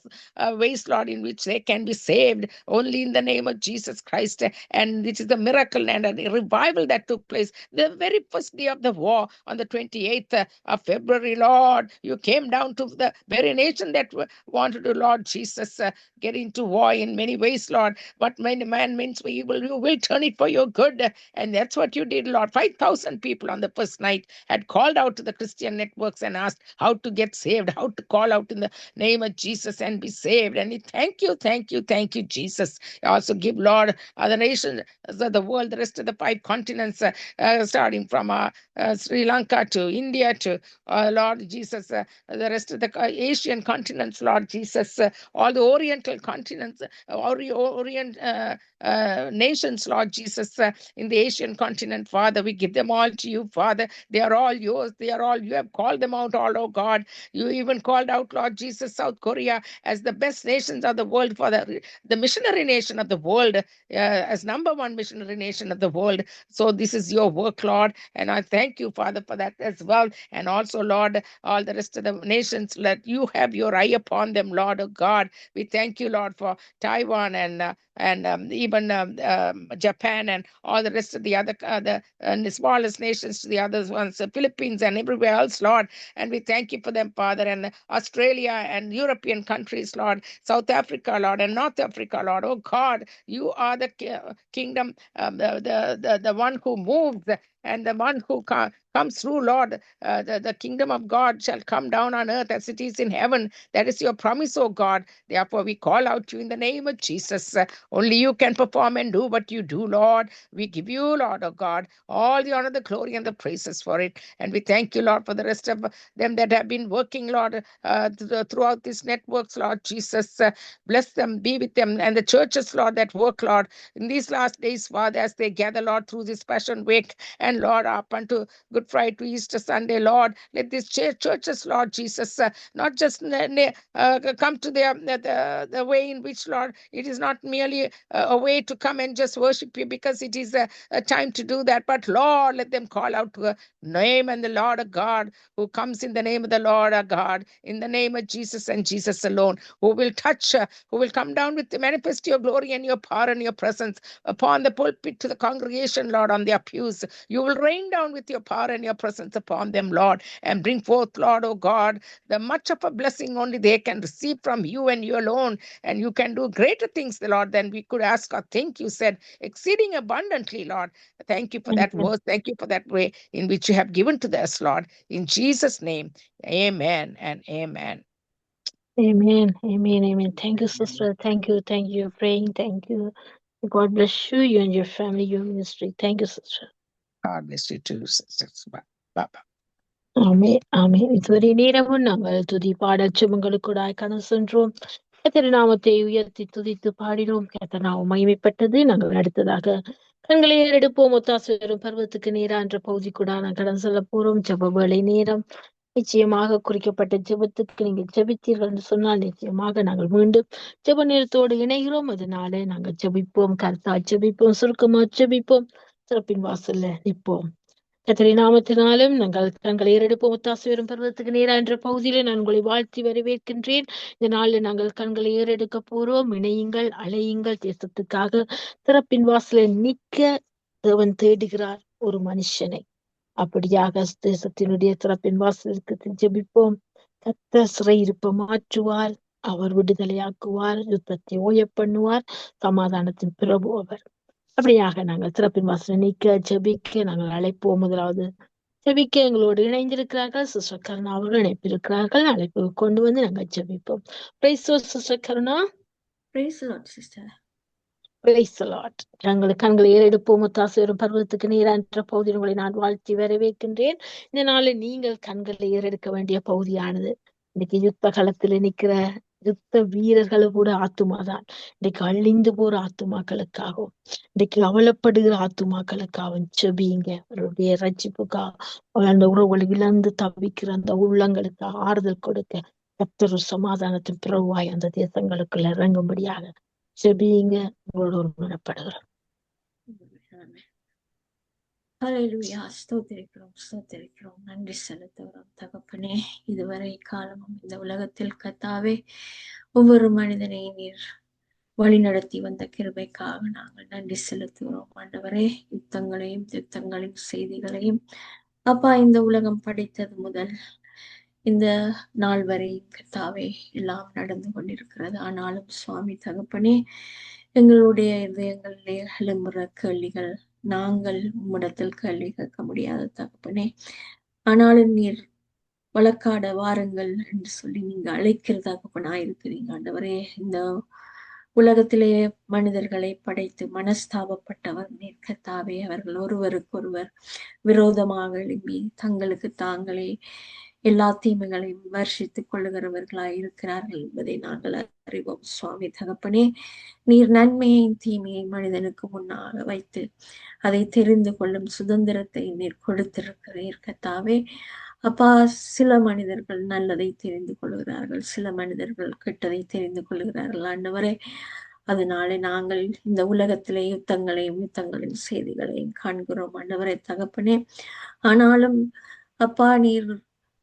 ways, Lord, in which they can be saved only in the name of Jesus Christ. And it is a miracle and a revival that took place the very first day of the war on the 28th of February, Lord. You came down to the very nation that wanted to, Lord Jesus, get into war in many ways, Lord. But when man means evil, you will turn it for your good. And that's what you did, Lord. 5,000 people on the first night had called out to the Christian networks and asked how to get saved, how to call out in the name of Jesus and be saved. And thank you, thank you, thank you, Jesus. I also give, Lord, other nations of the world, the rest of the 5 continents, starting from Sri Lanka to India to Lord Jesus, the rest of the Asian continents, Lord Jesus, all the Oriental continents, Orient nations, Lord Jesus, in the Asian continent, Father. We give them all to you, Father. They are all yours. They are all, you have called them out all, oh God. You even called out, Lord Jesus, South Korea as the best nations of the world, for the missionary nation of the world, as number 1 missionary nation of the world. So this is your work, Lord. And I thank you, Father, for that as well. And also, Lord, all the rest of the nations, let you have your eye upon them, Lord, oh God. We thank you, Lord, for Taiwan and even Japan and all the rest of the other the smallest nations to the other ones, the Philippines and everywhere else, Lord. And we thank you for them, Father, and Australia and European countries, Lord, South Africa, Lord, and North Africa, Lord. Oh God, you are the kingdom, the one who moves and the one who comes through, Lord. The kingdom of God shall come down on earth as it is in heaven. That is your promise, oh God. Therefore, we call out to you in the name of Jesus. Only you can perform and do what you do, Lord. We give you, Lord, oh God, all the honor, the glory, and the praises for it. And we thank you, Lord, for the rest of them that have been working, Lord, throughout these networks, Lord Jesus. Bless them, be with them, and the churches, Lord, that work, Lord, in these last days, Father, as they gather, Lord, through this Passion Week, and Lord, up unto Good Friday to Easter Sunday, Lord, let these churches, Lord Jesus, not just come to the way in which, Lord, it is not merely a way to come and just worship you because it is a time to do that, but Lord, let them call out to the name and the Lord of God, who comes in the name of the Lord our God, in the name of Jesus and Jesus alone, who will touch, who will come down with manifest your glory and your power and your presence upon the pulpit to the congregation, Lord, on their pews. You will rain down with your power and your presence upon them, Lord, and bring forth, Lord, oh God, the much of a blessing only they can receive from you and you alone. And you can do greater things, Lord, than we could ask or think. You said exceeding abundantly, Lord. Thank you for that word. Thank you for that way in which you have given to us, Lord. In Jesus' name, amen and amen. Amen. Amen. Amen. Thank you, sister. Thank you. Thank you for praying. Thank you. God bless you, you and your family, your ministry. Thank you, sister. God bless you too, sisters. Bye. ஆமே ஆமே இதுவரை நேரமும் நாங்கள் துதி பாடச்சமங்களுக்கூடாய் கடந்து சென்றோம். கர்த்தரின் நாமத்தை உயர்த்தி துதித்து பாடினோம். கர்த்தர் நாமம் மகிமைப்பட்டது. நாங்கள் அடுத்ததாக கண்களை ஏறெடுப்போம். ஒத்தாசை வரும் பருவத்துக்கு நேரா என்ற பகுதி கூட நான் கடந்து செல்ல போறோம். ஜெப வேளை நேரம். நிச்சயமாக குறிக்கப்பட்ட ஜெபத்துக்கு நீங்கள் ஜெபித்தீர்கள் என்று சொன்னால் நிச்சயமாக நாங்கள் மீண்டும் ஜெப நேரத்தோடு இணைகிறோம். அதனால நாங்கள் ஜெபிப்போம், கருத்தா ஜெபிப்போம், சுருக்கமா ஜெபிப்போம், சிறப்பின் வாசல்ல நிற்போம். கர்த்தரின் நாமத்தினாலும் நாங்கள் கண்களை ஏறெடுப்போம். ஒத்தாசை வரும் பருவத்துக்கு நேரா என்ற பகுதியில நான் உங்களை வாழ்த்தி வரவேற்கின்றேன். இந்த நாளில் நாங்கள் கண்களை ஏறெடுக்க போறோம். இணையுங்கள், அலையுங்கள். தேசத்துக்காக திறப்பின் வாசலை நிற்க தேவன் தேடுகிறார் ஒரு மனுஷனை. அப்படியாக தேசத்தினுடைய திறப்பின் வாசலுக்கு ஜெபிப்போம். கர்த்தர் சிறையிருப்ப மாற்றுவார், அவர் விடுதலையாக்குவார், யுத்தத்தை ஓய பண்ணுவார், சமாதானத்தின் பிரபு அவர். அப்படியாக நாங்கள் திறப்பின் வாசலை நீக்க ஜெபிக்க நாங்கள் அழைப்போம். முதலாவது ஜெபிக்க எங்களோடு இணைந்திருக்கிறார்கள் சிஸ்டர் கருணா அவர்கள் இணைப்பிருக்கிறார்கள். அழைப்பு கொண்டு வந்து நாங்கள் ஜெபிப்போம். Sister Karuna. Praise the Lord, sister. நாங்கள் கண்களை ஏறெடுப்போம். ஒத்தாசை வரும் பருவத்துக்கு நீரான்ற பகுதியில் உங்களை நான் வாழ்த்தி வரவேற்கின்றேன். இந்த நாளில் நீங்கள் கண்களை ஏறெடுக்க வேண்டிய பகுதியானது இன்னைக்கு யுத்த களத்தில் நிற்கிற யுத்த வீரர்களை கூட ஆத்துமாதான். இன்னைக்கு அழிந்து போற ஆத்துமாக்களுக்காகவும் இன்னைக்கு அவலப்படுகிற ஆத்துமாக்களுக்காகவும் செபிங்க. அவருடைய ரட்சிப்புக்காக அந்த உறவுகளை இழந்து தவிக்கிற அந்த உள்ளங்களுக்கு ஆறுதல் கொடுக்க கர்த்தர் சமாதானத்தின் பிரபுவாய் அந்த தேசங்களுக்குள்ள இறங்கும்படியாக செபியுங்க. உங்களோட ஒருமனப்படுகிறோம். ஹல்லேலூயா. ஸ்தோத்திரிக்கிறோம். நன்றி செலுத்துகிறோம் தகப்பனே. இதுவரை காலமும் இந்த உலகத்தில் கர்த்தாவே ஒவ்வொரு மனிதனை நீர் வழி நடத்தி வந்த கிருபைக்காக நாங்கள் நன்றி செலுத்துகிறோம் ஆண்டவரே. யுத்தங்களின் செய்திகளையும் அப்பா இந்த உலகம் படைத்தது முதல் இந்த நாள் வரை கர்த்தாவே எல்லாம் நடந்து கொண்டிருக்கிறது. ஆனாலும் சுவாமி தகப்பனே, எங்களுடைய இதயங்களிலே எழும்புற கேள்விகள் நாங்கள் உம்மிடத்தில் கேள்வி கேட்க முடியாத தகப்பனே. ஆனாலும் நீர் வழக்காட வாருங்கள் என்று சொல்லி நீங்க அழைக்கிற தகப்பனாயிருக்கிறீங்க ஆண்டவரே. இந்த உலகத்திலே மனிதர்களை படைத்து மனஸ்தாபப்பட்டவர் நீர் கர்த்தாவே. அவர்கள் ஒருவருக்கொருவர் விரோதமாக எழும்பி தங்களுக்கு தாங்களே எல்லா தீமைகளையும் விமர்சித்துக் கொள்ளுகிறவர்களாய் இருக்கிறார்கள் என்பதை நாங்கள் அறிவோம் சுவாமி தகப்பனே. நீர் நன்மையையும் தீமையை மனிதனுக்கு முன்னாக வைத்து அதை தெரிந்து கொள்ளும் சுதந்திரத்தை நீர் கொடுத்திருக்கிறீர் கர்த்தாவே. அப்பா, சில மனிதர்கள் நல்லதை தெரிந்து கொள்கிறார்கள், சில மனிதர்கள் கெட்டதை தெரிந்து கொள்கிறார்கள் ஆண்டவரே. அதனாலே நாங்கள் இந்த உலகத்திலே யுத்தங்களின் செய்திகளையும் காண்கிறோம் ஆண்டவரே தகப்பனே. ஆனாலும் அப்பா, நீர்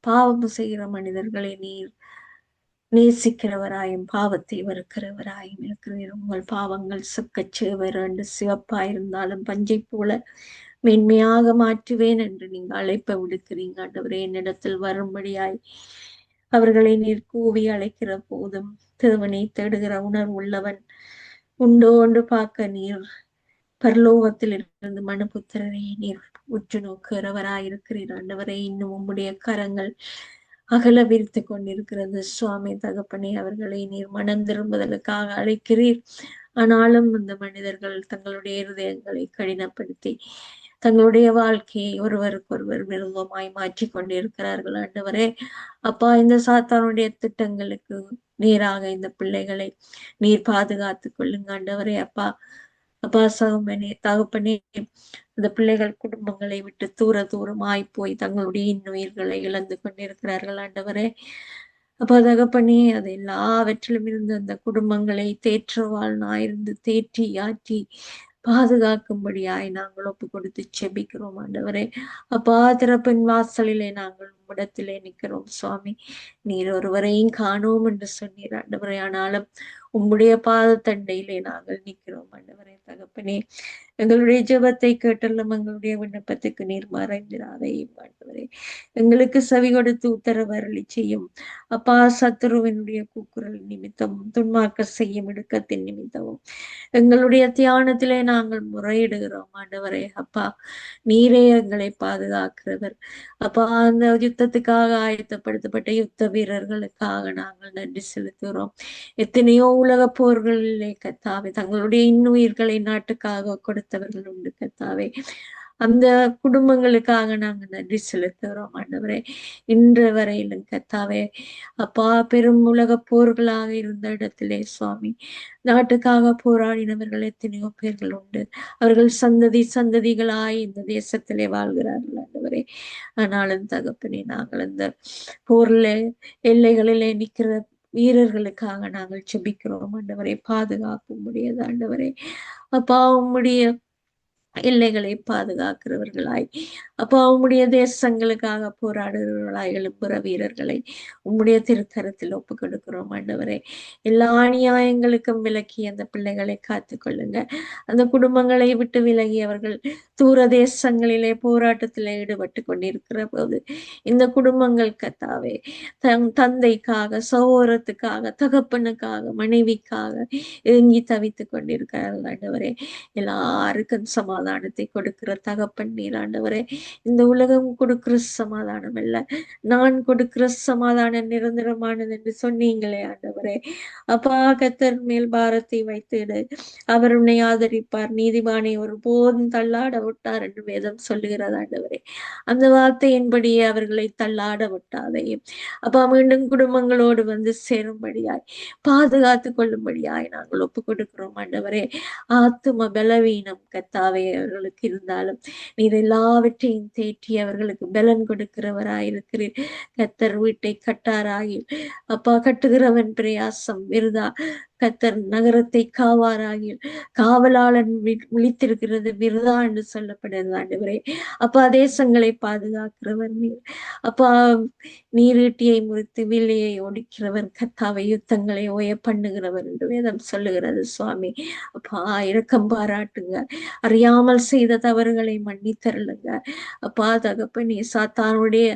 பாவம் செய்கிற மனிதர்களை நீர் நேசிக்கிறவராயும் பாவத்தை வெறுக்கிறவராயும் இருக்கிறீர். உங்கள் பாவங்கள் செக்கச்சேவர் என்று சிவப்பாயிருந்தாலும் பஞ்சை போல மென்மையாக மாற்றுவேன் என்று நீங்க அழைப்ப விடுக்கிறீங்க ஆண்டவரே. என்னிடத்தில் வரும்படியாய் அவர்களை நீர் கூவி அழைக்கிற போதும் தேவனை தேடுகிற உணர்வு உள்ளவன் உண்டோ என்று பார்க்க நீர் பரலோகத்தில் இருந்து மனுபுத்திரரை நீர் உற்று நோக்குகிறவராயிருக்கிறீர் ஆண்டவரே. இன்னும் உம்முடைய கரங்கள் அகல விரித்து கொண்டிருக்கிறது சுவாமி தகப்பனே. அவர்களை நீர் மனம் திரும்புதலுக்காக அழைக்கிறீர். ஆனாலும் இந்த மனிதர்கள் தங்களுடைய இருதயங்களை கடினப்படுத்தி தங்களுடைய வாழ்க்கையை ஒருவருக்கொருவர் விருப்பமாய் மாற்றி கொண்டிருக்கிறார்கள் ஆண்டவரே. அப்பா, இந்த சாத்தானுடைய திட்டங்களுக்கு நேராக இந்த பிள்ளைகளை நீர் பாதுகாத்து கொள்ளுங்க ஆண்டவரே. அப்பா சகோமனே தகப்பனே, இந்த பிள்ளைகள் குடும்பங்களை விட்டு தூரமாய் போய் தங்களுடைய இன்னுயிர்களை இழந்து கொண்டிருக்கிறார்கள் ஆண்டவரே. அப்பா தகப்பனே, அது எல்லாவற்றிலும் இருந்து அந்த குடும்பங்களை தேற்றவாழ்நாயிருந்து தேற்றி ஆற்றி பாதுகாக்கும்படியாய் நாங்கள் ஒப்பு கொடுத்து செபிக்கிறோம் ஆண்டவரே. அப்பா, திறப்பின் வாசலிலே நாங்கள் உம்மிடத்திலே நிற்கிறோம் சுவாமி. நீர் ஒருவரையும் காணோம் என்று சொன்னீர் ஆண்டவரே. ஆனாலும் உம்முடைய பாதத்தண்டையிலே நாங்கள் நிற்கிறோம் ஆண்டவரே தகப்பனே. எங்களுடைய ஜெபத்தை கேட்டல்லும் எங்களுடைய விண்ணப்பத்துக்கு நீர் மறைந்திராதையும் ஆண்டவரே. எங்களுக்கு செவி கொடுத்து உத்தரவருளி செய்யும் அப்பா. சத்துருவினுடைய கூக்குரல் நிமித்தமும் துன்மார்க்க செய்யும் இடுக்கத்தின் நிமித்தமும் எங்களுடைய தியானத்திலே நாங்கள் முறையிடுகிறோம் ஆண்டவரே. அப்பா, நீரே எங்களை பாதுகாக்கிறவர். அப்பா, அந்த யுத்தத்துக்காக ஆயத்தப்படுத்தப்பட்ட யுத்த வீரர்களுக்காக நாங்கள் நன்றி செலுத்துகிறோம். எத்தனையோ உலக போர்களிலே கர்த்தாவே தங்களுடைய இன்னுயிர்களை நாட்டுக்காக கொடுத்தவர்கள் உண்டு கர்த்தாவே. அந்த குடும்பங்களுக்காக நாங்கள் நன்றி செலுத்துகிறோம் ஆண்டவரே. இன்று வரையிலும் கர்த்தாவே அப்பா, பெரும் உலக போர்களாக இருந்த இடத்திலே சுவாமி நாட்டுக்காக போராடினவர்கள் எத்தனையோ பேர்கள் உண்டு. அவர்கள் சந்ததிகளாய் இந்த தேசத்திலே வாழ்கிறார்கள் ஆண்டவரே. ஆனாலும் தகப்பனே, நாங்கள் அந்த போர்ல எல்லைகளிலே நிற்கிற வீரர்களுக்காக நாங்கள் செபிக்கிறோம் ஆண்டவரே. பாதுகாப்பு முடியாது ஆண்டவரே. அப்பா, உம்முடைய எல்லைகளை பாதுகாக்கிறவர்களாய் அப்பா, உம்முடைய தேசங்களுக்காக போராடுகிறவர்களாய் எழும்புற வீரர்களை உம்முடைய திருக்கரத்தில் ஒப்பு கொடுக்கிறோம் ஆண்டவரே. எல்லா அநியாயங்களுக்கும் விலக்கி அந்த பிள்ளைகளை காத்து கொள்ளுங்க. அந்த குடும்பங்களை விட்டு விலகி அவர்கள் தூர தேசங்களிலே போராட்டத்திலே ஈடுபட்டு கொண்டிருக்கிற போது இந்த குடும்பங்கள் கர்த்தாவே தந்தைக்காக, சகோதரத்துக்காக, தகப்பனுக்காக, மனைவிக்காக ஏங்கி தவித்து கொண்டிருக்கிறார்கள் ஆண்டவரே. எல்லாருக்கும் சமாதானத்தை கொடுக்கிற தகப்பன் நீர் ஆண்டவரே. இந்த உலகம் கொடுக்கிற சமாதானம் அல்ல, நான் கொடுக்கிற சமாதானம் நிரந்தரமானது என்று சொன்னீங்களே ஆண்டவரே. அப்பா, கர்த்தர் மேல் பாரத்தை வைத்திடு, அவர் உன்னை ஆதரிப்பார், நீதிமானை ஒருபோதும் தள்ளாட விட்டார் என்று வேதம் சொல்லுகிறது ஆண்டவரே. அந்த வார்த்தையின்படியே அவர்களை தள்ளாட விட்டாதையும் அப்பா, மீண்டும் குடும்பங்களோடு வந்து சேரும்படியாய் பாதுகாத்து கொள்ளும்படியாய் நாங்கள் ஒப்பு கொடுக்கிறோம் ஆண்டவரே. ஆத்தும பலவீனம் கர்த்தாவே அவர்களுக்கு இருந்தாலும் நீர் எல்லாவற்றையும் தேற்றி அவர்களுக்கு பலன் கொடுக்கிறவராயிருக்கிறீர். கத்தர் வீட்டை கட்டாராகி அப்பா, கட்டுகிறவன் பிரயாசம் விருதா. கத்தர் நகரத்தை காவாராகி காவலாளன் விழித்திருக்கிறது விருதா என்று சொல்லப்படுகிறது ஆண்டவரே. அப்பா, தேசங்களை பாதுகாக்கிறவர் நீர். அப்பா, நீரீட்டியை முறித்து வில்லையை ஒடிக்கிறவர், கத்தாவை யுத்தங்களை ஓய பண்ணுகிறவர் என்று வேதம் சொல்லுகிறது சுவாமி. அப்பா, இரக்கம் பாராட்டுங்க. அறியாமல் செய்த தவறுகளை மன்னித்தருளுங்க. அப்பா தகப்பனே, சாத்தானுடைய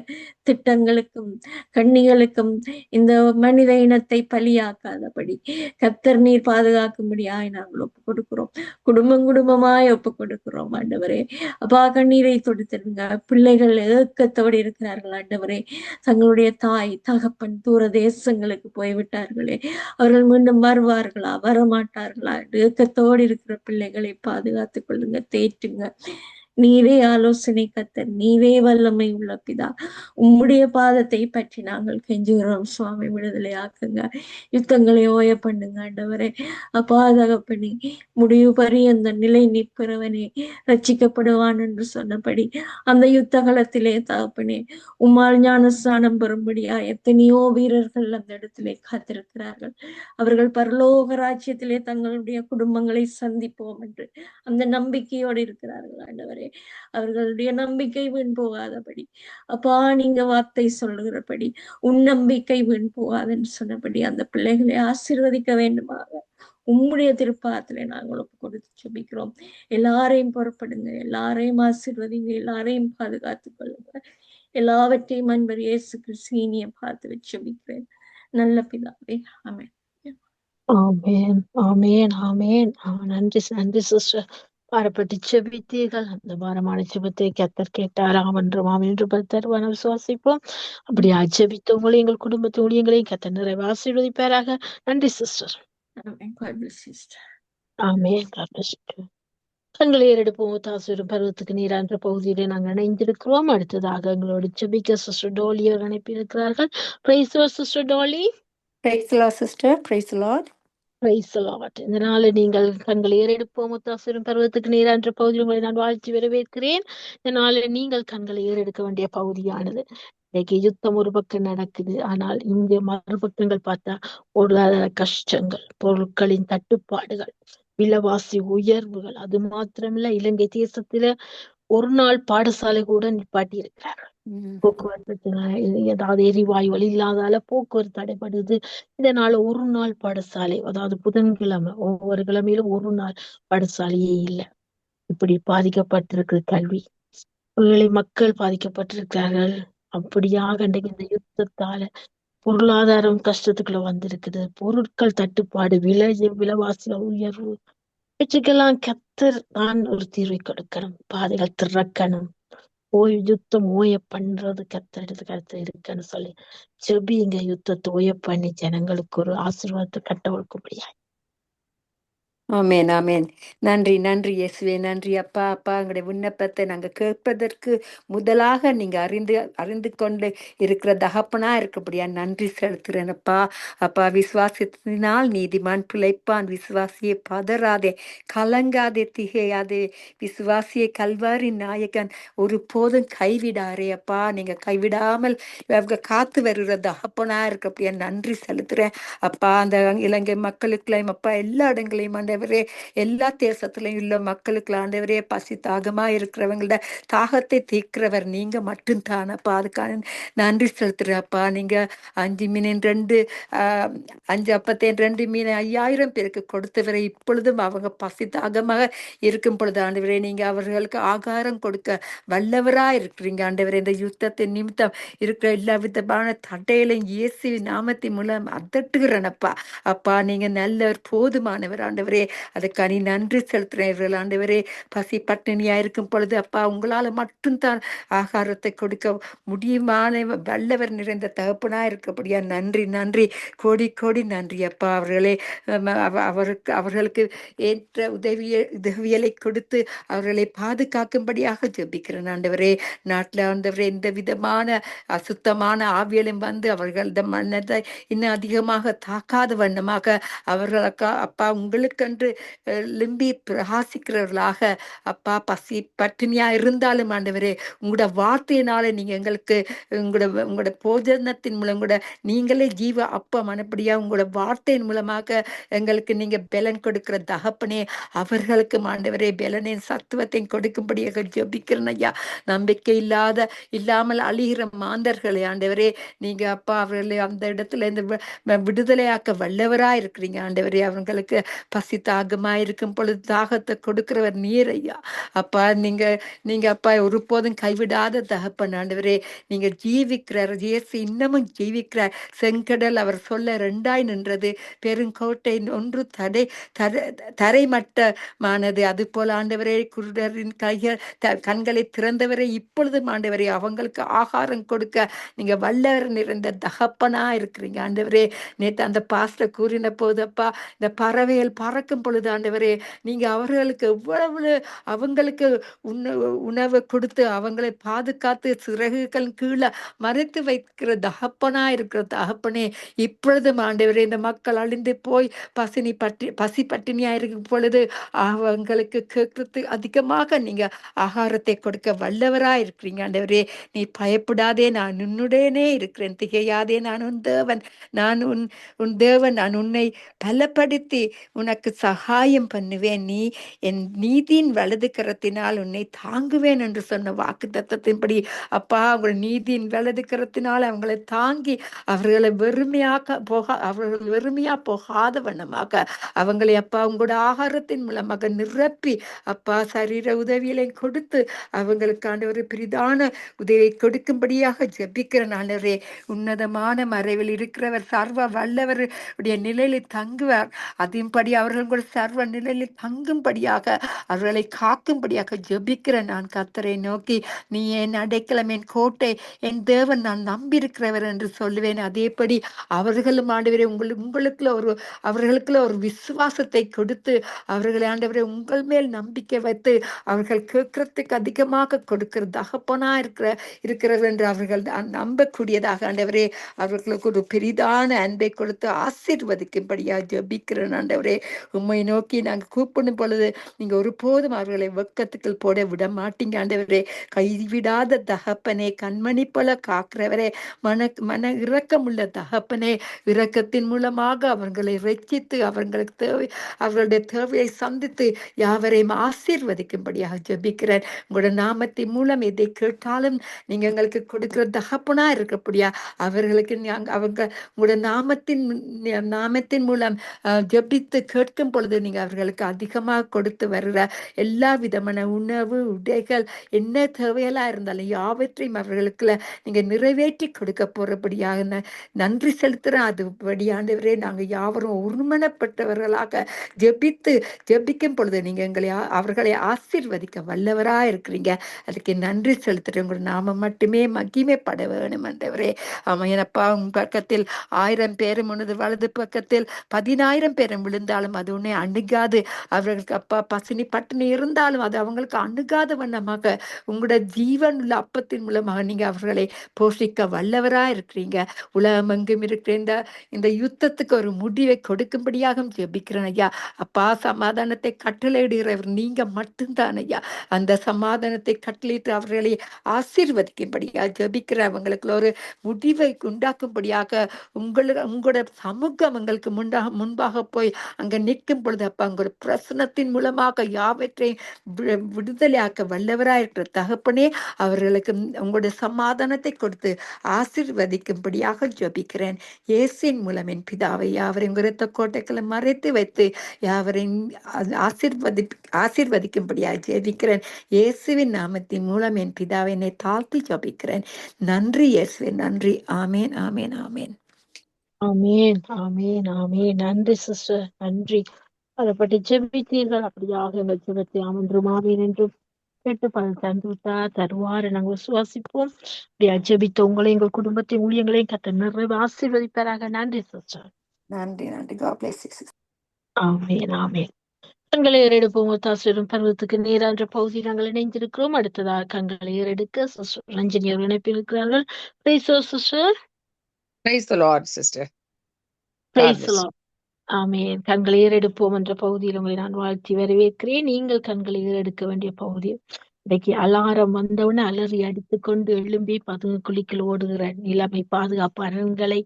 திட்டங்களுக்கும் கண்ணிகளுக்கும் இந்த மனித இனத்தை பலியாக்காதபடி கத்தர் நீர் பாதுகாக்கும்படியாய் நாங்கள் ஒப்பு கொடுக்கிறோம். குடும்பமாய் ஒப்பு கொடுக்கிறோம் ஆண்டவரே. அப்பா, கண்ணீரை தொடுத்திருங்க. பிள்ளைகள் ஏக்கத்தோடு இருக்கிறார்கள் ஆண்டவரே. தங்களுடைய தாய் தகப்பன் தூர தேசங்களுக்கு போய்விட்டார்களே, அவர்கள் மீண்டும் வருவார்களா வரமாட்டார்களா ஏக்கத்தோடு இருக்கிற பிள்ளைகளை பாதுகாத்துக் கொள்ளுங்க, தேற்றுங்க. நீரே ஆலோசனை கத்தர், நீரே வல்லமை உள்ள பிதா. உம்முடைய பாதத்தை பற்றி நாங்கள் கெஞ்சுகிறோம் சுவாமி. விடுதலை ஆக்குங்க, யுத்தங்களை ஓய பண்ணுங்க ஆண்டவரே. அப்பா தகப்பனே, முடிவு பரியந்த நிலை நிற்பவனே ரட்சிக்கப்படுவான் என்று சொன்னபடி அந்த யுத்த களத்திலே தகப்பனே உம்மால் ஞானஸ்நானம் பெறும்படியா எத்தனையோ வீரர்கள் அந்த இடத்திலே காத்திருக்கிறார்கள். அவர்கள் பரலோக ராஜ்யத்திலே தங்களுடைய குடும்பங்களை சந்திப்போம் என்று அந்த நம்பிக்கையோடு இருக்கிறார்கள் ஆண்டவரே. அவர்களுடைய நம்பிக்கை வீண் போகாதபடி அப்பா, நீங்க வார்த்தை சொல்லுகிறபடி உன் நம்பிக்கை வீண் போகாதுன்னு சொன்னபடி அந்த பிள்ளைகளை ஆசீர்வதிக்க வேண்டுமாக உம்முடைய திருப்பாதத்திலே நாங்கள் ஒப்பு கொடுத்து ஜெபிக்கிறோம். எல்லாரையும் புறப்படுங்க, எல்லாரையும் ஆசீர்வதிங்க, எல்லாரையும் பாதுகாத்துக் கொள்ளுங்க. எல்லாவற்றையும் அன்பர் இயேசு கிறிஸ்துவினிய பார்த்து வச்சு ஜெபிக்கிறேன் நல்ல பிதாவே, ஆமென். ஆமென், ஆமென், ஆமென். நன்றி நன்றி சிஸ்டர். பாடப்பட்டு செபித்தீர்கள். அந்த பாரமான செபத்தை கத்தர் கேட்டாராம் என்றும் என்று தருவான விசுவாசிப்போம். அப்படியா செபித்த உங்களை எங்கள் குடும்பத்து ஊழியங்களையும் கத்தர் நிறைவு ஆசீர்வதிப்பாராக. நன்றி sister. Amen. God bless you, sister. ஆமென். கண்களை ஏறெடுப்போம். தாசூரும் பருவத்துக்கு நீரான்ற பகுதியிலே நாங்கள் இணைந்திருக்கிறோம். அடுத்ததாக எங்களோடு செபிக்க சிஸ்டர் டோலி அவர் அனுப்பியிருக்கிறார்கள். Praise sister Dolly. Praise the Lord, sister. Praise the Lord. இதனால நீங்கள் கண்களை ஏறெடுப்போம். தாசூரும் பருவத்துக்கு நீரான்ற பகுதியில் உங்களை நான் வாழ்த்தி வரவேற்கிறேன். இதனால நீங்கள் கண்களை ஏறெடுக்க வேண்டிய பகுதியானது. இன்னைக்கு யுத்தம் ஒரு பக்கம் நடக்குது. ஆனால் இங்க மறுபக்கங்கள் பார்த்தா பொருளாதார கஷ்டங்கள், பொருட்களின் தட்டுப்பாடுகள், விலைவாசி உயர்வுகள். அது மாத்திரமில்ல, இலங்கை தேசத்துல ஒரு நாள் பாடசாலை கூட நிப்பாட்டி இருக்கிறார்கள். போக்குவரத்து ஏதாவது எரிவாயு இல்லாதால போக்குவரத்து தடைபடுது. இதனால ஒரு நாள் பாடசாலை, அதாவது புதன்கிழமை, ஒவ்வொரு கிழமையிலும் ஒரு நாள் பாடசாலையே இல்லை. இப்படி பாதிக்கப்பட்டிருக்கு கல்வி. ஏழை மக்கள் பாதிக்கப்பட்டிருக்கிறார்கள். அப்படியாக இன்றைக்கு இந்த யுத்தத்தால பொருளாதாரம் கஷ்டத்துக்குள்ள வந்திருக்குது. பொருட்கள் தட்டுப்பாடு, விலைவாசி உயர்வு, வச்சுக்கெல்லாம் கத்தர் தான் ஒரு தீர்வை கொடுக்கணும். பாதைகள் திறக்கணும். யுத்தம் ஓய பண்றது கத்தர் இருக்குன்னு சொல்லி செபிங்க. யுத்தத்தை ஓய பண்ணி ஜனங்களுக்கு ஒரு ஆசீர்வாதத்தை கட்டவழ்க்க முடியாது. ஆமென், ஆமென். நன்றி நன்றி இயேசுவே. நன்றி அப்பா. அப்பா, எங்களுடைய விண்ணப்பத்தை நாங்கள் கேட்பதற்கு முதலாக நீங்க அறிந்து கொண்டு இருக்கிற தகப்பனா இருக்கப்படியா நன்றி செலுத்துறேன் அப்பா. அப்பா, விசுவாசத்தினால் நீதிமான் பிழைப்பான். விசுவாசியை பதறாதே, கலங்காதே, திகையாதே. விசுவாசியை கல்வாரி நாயகன் ஒரு போதும் கைவிடாரே அப்பா. நீங்க கைவிடாமல் அவங்க காத்து வருகிற தகப்பனா இருக்கப்படியா நன்றி செலுத்துறேன் அப்பா. அந்த இலங்கை மக்களுக்குள்ளையும் அப்பா, எல்லா இடங்களையும் எல்லா தேசத்திலையும் உள்ள மக்களுக்கு ஆண்டவரே, பசி தாகமா இருக்கிறவங்களோட தாகத்தை தீர்க்கிறவர் நீங்க மட்டும் தானப்பா. அதுக்கான நன்றி செலுத்துறப்பா. நீங்க 5 மீன் 5 அப்பத்தை 2 மீன் 5000 பேருக்கு கொடுத்தவரை இப்பொழுதும் அவங்க பசி தாகமாக இருக்கும் பொழுது ஆண்டவரே, நீங்க அவர்களுக்கு ஆகாரம் கொடுக்க வல்லவரா இருக்கிறீங்க ஆண்டவரே. இந்த யுத்தத்தின் நிமித்தம் இருக்கிற எல்லா விதமான தடையிலையும் இயேசு நாமத்தின் மூலம் அதட்டுகிறனப்பா. அப்பா, நீங்க நல்லவர், போதுமானவர் ஆண்டவரே. அதுக்கான நன்றி செலுத்துறீர்கள் ஆண்டவரே. பசி பட்டினியா இருக்கும் பொழுது அப்பா, உங்களால மட்டும்தான் ஆகாரத்தை கொடுக்க முடியுமான வல்லவர் நிறைந்த தகப்பனா இருக்கப்படியா நன்றி நன்றி, கோடி கோடி நன்றி அப்பா. அவர்களுக்கு ஏற்ற உதவியலை கொடுத்து அவர்களை பாதுகாக்கும்படியாக ஜெபிக்கிறேன் ஆண்டவரே. நாட்டில் ஆண்டவரே, எந்த விதமான அசுத்தமான ஆவியலும் வந்து அவர்களது மனதை இன்னும் அதிகமாக தாக்காத வண்ணமாக அவர்களுக்கு அப்பா, உங்களுக்கென்று என்று லிம்பி பிரகாசிக்கிறவர்களாக அப்பா பசி பட்டினியா இருந்தாலும் ஆண்டவரே உங்களோட வார்த்தையினால நீங்க எங்களுக்கு உங்களோட போஜனத்தின் மூலம் கூட நீங்களே ஜீவ அப்ப மனப்படியா உங்களோட வார்த்தையின் மூலமாக எங்களுக்கு நீங்க பலன் கொடுக்கிற தகப்பனே அவர்களுக்கு ஆண்டவரே பலனின் சத்துவத்தையும் கொடுக்கும்படியாக ஜெபிக்கிறேன் ஐயா. நம்பிக்கை இல்லாமல் அழிகிற மாந்தர்களை ஆண்டவரே நீங்க அப்பா அவர்களை அந்த இடத்துல இருந்து விடுதலையாக்க வல்லவரா இருக்கிறீங்க ஆண்டவரே. அவங்களுக்கு பசி தாகமா இருக்கும் பொழுது தாகத்தை கொடுக்கிறவர் நீர் ஐயா. அப்பா நீங்க அப்பா ஒருபோதும் கைவிடாத தகப்பன் ஆண்டவரே. நீங்க ஜீவிக்கிறார், இயேசு இன்னமும் ஜீவிக்கிறார். செங்கடல் அவர் சொல்ல 2ஆய் நின்றது, பெருங்கோட்டை ஒன்று தரைமட்டமானது. அது போல ஆண்டவரே குருடரின் கண்களை திறந்தவரை இப்பொழுதும் ஆண்டவரே அவங்களுக்கு ஆகாரம் கொடுக்க நீங்க வல்லவர் நிறைந்த தகப்பனா இருக்கிறீங்க ஆண்டவரே. நேற்று அந்த பாஸ்டர் கூறின போதப்பா இந்த பறவைகள் பறக்கும் பொழுது ஆண்டவரே நீங்க அவர்களுக்கு எவ்வளவு அவங்களுக்கு உணவு கொடுத்து அவங்களை பாதுகாத்து சிறகுகள் கீழே மறைத்து வைக்கிற தகப்பனா இருக்கிற தகப்பனே. இப்பொழுதும் ஆண்டவரே இந்த மக்கள் அழிந்து போய் பசி பட்டினியா இருக்கும் பொழுது அவங்களுக்கு கேட்கறது அதிகமாக நீங்க ஆகாரத்தை கொடுக்க வல்லவரா இருக்கிறீங்க ஆண்டவரே. நீ பயப்படாதே, நான் உன்னுடனே இருக்கிறேன், திகையாதே, நான் உன் தேவன், நான் உன் தேவன், நான் உன்னை பலப்படுத்தி உனக்கு சகாயம் பண்ணுவேன், நீ என் நீதியின் வலது கரத்தினால் உன்னை தாங்குவேன் என்று சொன்ன வாக்கு தத்தத்தின்படி அப்பா அவர்கள் நீதியின் வலது கரத்தினால் அவங்களை தாங்கி அவர்களை அவர்கள் வெறுமையா போகாத வண்ணமாக அவங்களை அப்பா உங்களோட ஆகாரத்தின் மூலமாக நிரப்பி அப்பா சரீர உதவிகளை கொடுத்து அவங்களுக்கான ஒரு பெரிதான உதவியை கொடுக்கும்படியாக ஜெபிக்கிற நாளரே. உன்னதமான மறைவில் இருக்கிறவர் சர்வ வல்லவருடைய நிலையில் தங்குவார். அதன்படி அவர்கள் கூட சர்வ நிலையில் தங்கும்படியாக அவர்களை காக்கும்படியாக ஜெபிக்கிற நான் கர்த்தரை நோக்கி நீ என் அடைக்கலம், என் கோட்டை, என் தேவன், நான் நம்பியிருக்கிறவர் என்று சொல்லுவேன். அதேபடி அவர்களும் ஆண்டவரே அவர்களுக்குள்ள ஒரு விசுவாசத்தை கொடுத்து அவர்களை ஆண்டவரே உங்கள் மேல் நம்பிக்கை வைத்து அவர்கள் கேட்கறதுக்கு அதிகமாக கொடுக்கிற தகப்பனா இருக்கிறது என்று அவர்கள் நம்பக்கூடியதாக ஆண்டவரே அவர்களுக்கு ஒரு பெரிதான அன்பை கொடுத்து ஆசீர்வதிக்கும்படியா ஜெபிக்கிறேன் ஆண்டவரே. உம்மை நோக்கி நாங்கள் கூப்பிடும் பொழுது நீங்க ஒருபோதும் அவர்களை வெட்கத்துக்குள் போட விட மாட்டீங்க ஆண்டவரே. கைவிடாத தகப்பனே, கண்மணி போல காக்கிறவரே, மன இரக்கமுள்ள தகப்பனே, இரக்கத்தின் மூலமாக அவர்களை ரட்சித்து அவர்களுடைய தேவையை சந்தித்து யாவரையும் ஆசீர்வதிக்கும்படியாக ஜெபிக்கிறேன். உங்களோட நாமத்தின் மூலம் எதை கேட்டாலும் நீங்க எங்களுக்கு கொடுக்கிற தகப்பனா இருக்கப்படியா அவர்களுக்கு உங்களோட நாமத்தின் மூலம் ஜெபித்து கேட்கும் பொழுது நீங்க அவர்களுக்கு அதிகமாக கொடுத்து வருகிற எல்லா விதமான உணவு உடைகள் என்ன தேவையெல்லா இருந்தாலும் யாவற்றையும் அவர்களுக்குள்ள நீங்க நிறைவேற்றி கொடுக்க போறபடியாக நன்றி செலுத்துறேன். அதுபடி ஆண்டவரே நாங்க யாவரும் ஒருமனப்பட்டவர்களாக ஜெபிக்கும் பொழுது நீங்க அவர்களை ஆசீர்வதிக்க வல்லவரா இருக்கிறீங்க. அதுக்கு நன்றி செலுத்துறேன். உங்களோட நாம மட்டுமே மகிமைப்பட வேணும் ஆண்டவரே. எனப்பா உங்க பக்கத்தில் 1000 பேரும் உனது வலது பக்கத்தில் 10,000 பேரும் விழுந்தாலும் அது உன்னை அணுகாது. அவர்களுக்கு அப்பா பசினி பட்டினி இருந்தாலும் அது அவங்களுக்கு அணுகாத வண்ணமாக உங்களோட ஜீவன் உள்ள அப்பத்தின் மூலமாக நீங்க அவர்களை போஷிக்க வல்லவரா இருக்கிறீங்க. உலகம் எங்கும் இருக்கிற இந்த யுத்தத்துக்கு ஒரு முடிவை கொடுக்கும்படியாக ஜெபிக்கிறேன் ஐயா. அப்பா சமாதானத்தை கட்டளையிடுகிறவர் நீங்க மட்டும்தான் ஐயா. அந்த சமாதானத்தை கட்டளையிட்டு அவர்களை ஆசீர்வதிக்கும்படியா ஜெபிக்கிற அவங்களுக்கு ஒரு முடிவை உண்டாக்கும்படியாக உங்களோட சமூகம் எங்களுக்கு முன்பாக போய் அங்க நிற்கும் பொழுது அப்பா உங்களோட பிரசனத்தின் மூலமாக யாவற்றையும் விடுதலையாக்க வல்லவராயிருக்கிற தகப்பனே அவர்களுக்கு உங்களுடைய சமாதானத்தை கொடுத்து ஆசீர்வதிக்கும்படியாக ஜெபிக்கிறேன். இயேசுவின் மூலம் என் பிதாவை யாவரையும் குறைத்த கோட்டைகளை மறைத்து வைத்து யாவரையும் ஆசீர்வதிக்கும்படியாக ஜெபிக்கிறேன். இயேசுவின் நாமத்தின் மூலம் என் பிதாவை என்னை தாழ்த்தி ஜெபிக்கிறேன். நன்றி இயேசுவே, நன்றி. ஆமேன், ஆமேன், ஆமேன். ஆமேன், ஆமேன், ஆமேன். நன்றி சிஸ்டர், நன்றி. அதை பற்றி ஜெபித்தீர்கள். அப்படியாக எங்கள் ஜெபத்தை அமன்றும் ஆமேன் என்றும் கேட்டு பலன் தருவார் நாங்கள் விசுவாசிப்போம். அப்படியா ஜெபித்த உங்களை எங்கள் குடும்பத்தையும் ஊழியங்களையும் கத்த நிறைவு ஆசீர்வதிப்பாராக. நன்றி சிஸ்டர். நன்றி, நன்றி. God bless you, sister. ஆமேன், ஆமேன். கண்களை ஏறெடுப்போம். தாசிரும் பருவத்துக்கு நேரான்ற பகுதி நாங்கள் இணைந்திருக்கிறோம். அடுத்ததாக கண்களை ஏறெடுக்க சிஸ்டர் ரஞ்சினி அவர்கள் இணைப்பிருக்கிறார்கள். Praise the Lord, sister. Praise the Lord, sister. Praise the Lord. ஆமென். கண்களை ஏறெடுப்போம் என்ற பகுதியில் உங்களை நான் வாழ்த்தி வரவேற்கிறேன். நீங்கள் கண்களை ஏறெடுக்க வேண்டிய பகுதி. இன்றைக்கு அலாரம் வந்தவுடனே அலறி அடித்துக்கொண்டு எழும்பி பதுங்கு குழிக்குள் ஓடுகிற நிலைமை, பாதுகாப்பு அரண்களை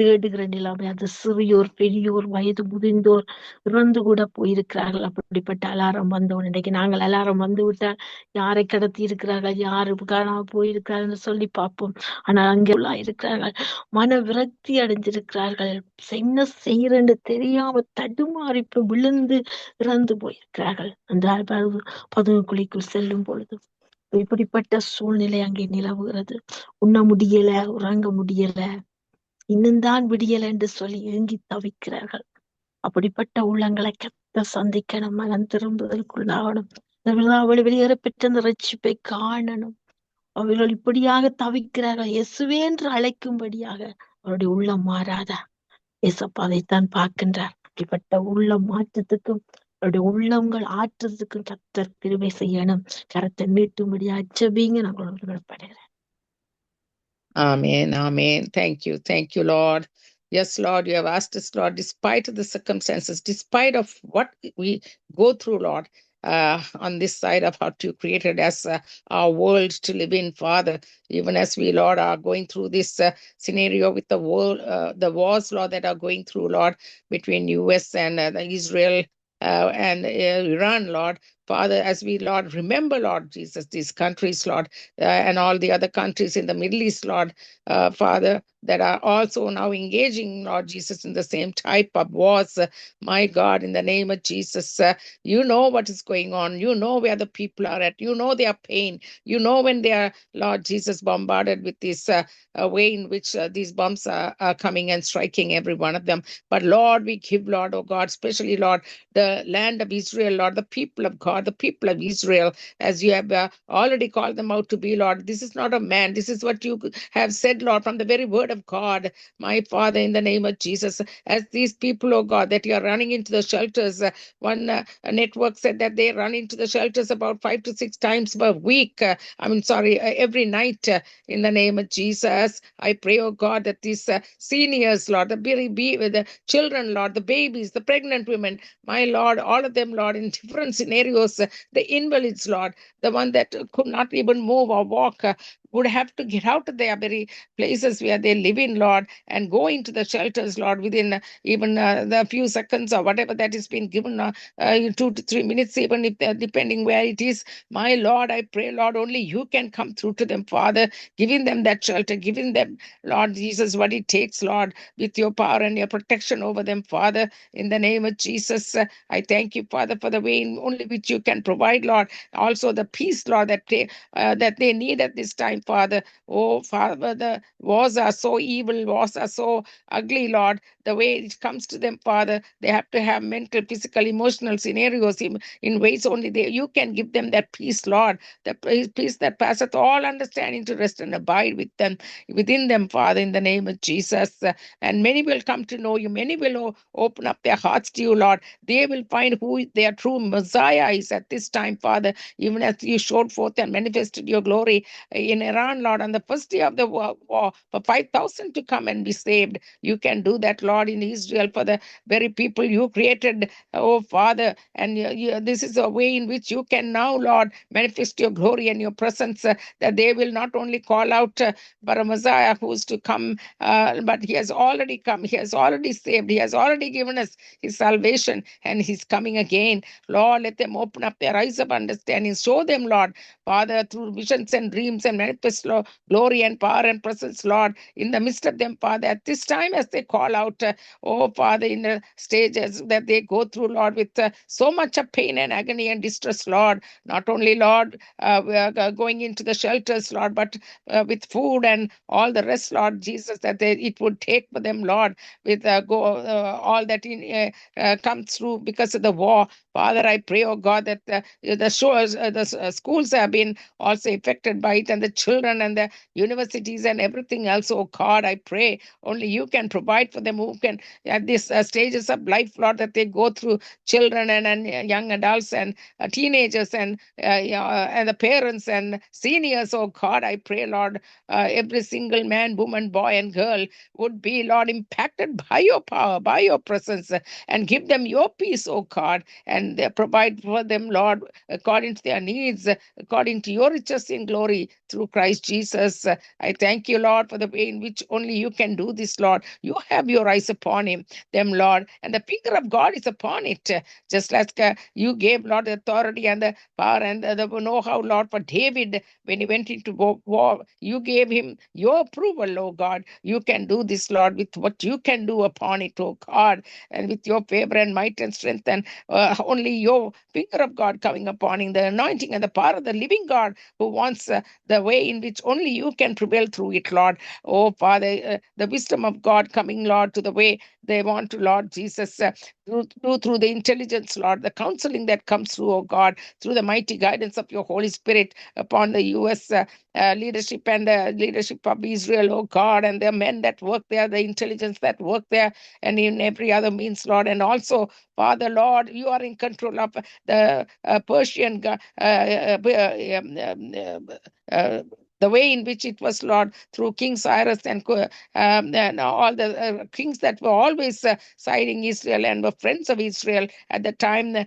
தேடுகிற நிலைமை, அது சிறியோர் பெரியோர் வயது முதிர்ந்தோர் இறந்து கூட போயிருக்கிறார்கள். அப்படிப்பட்ட அலாரம் வந்தவுடனே இன்றைக்கு நாங்கள் அலாரம் வந்து விட்டால் யாரை கடத்தி இருக்கிறார்கள், யாரு காணாம போயிருக்கிறார்கள் சொல்லி பார்ப்போம். ஆனால் அங்கே இருக்கிறார்கள், மன விரக்தி அடைஞ்சிருக்கிறார்கள், என்ன செய்யறன்னு தெரியாம தடுமாறி போய் விழுந்து இறந்து போயிருக்கிறார்கள். அந்த பதுங்கு குழிக்குள் செல்லும் பொழுது இப்படிப்பட்ட சூழ்நிலை அங்கே நிலவுகிறது. உண்ண முடியல, உறங்க முடியல, இன்னும் தான் விடியல என்று சொல்லி ஏங்கி தவிக்கிறார்கள். அப்படிப்பட்ட உள்ளங்களை கர்த்தர் சந்திக்கணும், மனம் திரும்புதலுக்குள்ளாகணும். வெளியேற பெற்ற அந்த ரட்சிப்பை காணணும். அவர்கள் இப்படியாக தவிக்கிறார்கள், இயேசுவே என்று அழைக்கும்படியாக அவருடைய உள்ளம் மாறாதா? இயேசப்பா அதைத்தான் பார்க்கின்றார். அப்படிப்பட்ட உள்ள மாற்றத்துக்கும் அவருடைய உள்ளங்கள் ஆற்றத்துக்கும் கர்த்தர் கிருபை செய்யணும். கரத்தை நீட்டும்படியா ஜெபிங்க. நான் உங்களுக்கு விடப்படுகிறேன். Amen. Amen. Thank you. Thank you, Lord. Yes, Lord, you have asked us, Lord, despite of the circumstances, despite of what we go through, Lord, on this side of what you created as our world to live in, Father, even as we, Lord, are going through this scenario with the world, the wars, Lord, that are going through, Lord, between US and Israel and Iran, Lord. Father, as we, Lord, remember, Lord Jesus, these countries, Lord, and all the other countries in the Middle East, Lord, Father, that are also now engaging, Lord Jesus, in the same type of wars. My God, in the name of Jesus, you know what is going on. You know where the people are at. You know their pain. You know when they are, Lord Jesus, bombarded with this way in which these bombs are coming and striking every one of them. But Lord, we give, Lord, oh God, especially, Lord, the land of Israel, Lord, the people of God, the people of Israel, as you have already called them out to be, Lord. This is not a man. This is what you have said, Lord, from the very word of God. My Father, in the name of Jesus, as these people, oh God, that you are running into the shelters, one network said that they run into the shelters about 5 to 6 times per week. Every night. In the name of Jesus, I pray, oh God, that these seniors, Lord, the children, Lord, the babies, the pregnant women, my Lord, all of them, Lord, in different scenarios, the invalids, Lord, the one that could not even move or walk, would have to get out of their very places where they live in, Lord, and go into the shelters, Lord, within even the few seconds or whatever that is being given, 2 to 3 minutes, even if depending where it is. My Lord, I pray, Lord, only you can come through to them, Father, giving them that shelter, giving them, Lord Jesus, what it takes, Lord, with your power and your protection over them, Father, in the name of Jesus. I thank you, Father, for the way in only which you can provide, Lord, also the peace, Lord, that they need at this time, Father. Oh, Father, the wars are so evil, wars are so ugly, Lord. The way it comes to them, Father, they have to have mental, physical, emotional scenarios in ways only you can give them that peace, Lord, the peace that passeth all understanding, to rest and abide within them, Father, in the name of Jesus. And many will come to know you. Many will open up their hearts to you, Lord. They will find who their true Messiah is at this time, Father, even as you showed forth and manifested your glory in Iran, Lord, on the first day of the war for 5,000 to come and be saved. You can do that, Lord, in Israel for the very people you created, oh Father. And this is a way in which you can now, Lord, manifest your glory and your presence, that they will not only call out for a Messiah who is to come, but he has already come. He has already saved. He has already given us his salvation, and he's coming again. Lord, let them open up their eyes of understanding. Show them, Lord, Father, through visions and dreams, and manifest glory and power and presence, Lord, in the midst of them, Father, at this time as they call out, oh Father, in the stages that they go through, Lord, with so much of pain and agony and distress, Lord, not only, Lord, we are going into the shelters, Lord, but with food and all the rest, Lord Jesus, that it would take for them, Lord, with all that comes through because of the war. Father, I pray, oh God, that the schools have been also affected by it, and the children and the universities and everything else. Oh God, I pray only you can provide for them, who can at these stages of life, Lord, that they go through, children and young adults and teenagers and the parents and seniors. Oh God, I pray, Lord, every single man, woman, boy, and girl would be, Lord, impacted by your power, by your presence, and give them your peace, oh God, and provide for them, Lord, according to their needs, according to your riches in glory through Christ Jesus. I thank you, Lord, for the way in which only you can do this, Lord. You have your eyes upon them, Lord, and the finger of God is upon it. Just like you gave, Lord, the authority and the power and the know-how, Lord, for David when he went into war. You gave him your approval, oh God. You can do this, Lord, with what you can do upon it, oh God, and with your favor and might and strength, and only your finger of God coming upon him, the anointing and the power of the living God who wants the way in which only you can prevail through it, Lord. Oh, Father, the wisdom of God coming, Lord, to the way they want to, Lord Jesus, through the intelligence, Lord, the counseling that comes through, oh God, through the mighty guidance of your Holy Spirit upon the U.S. Leadership and the leadership of Israel, oh God, and the men that work there, the intelligence that work there, and in every other means, Lord. And also, Father, Lord, you are in control of the Persian, the way in which it was, Lord, through King Cyrus and all the kings that were always siding Israel and were friends of Israel at the time.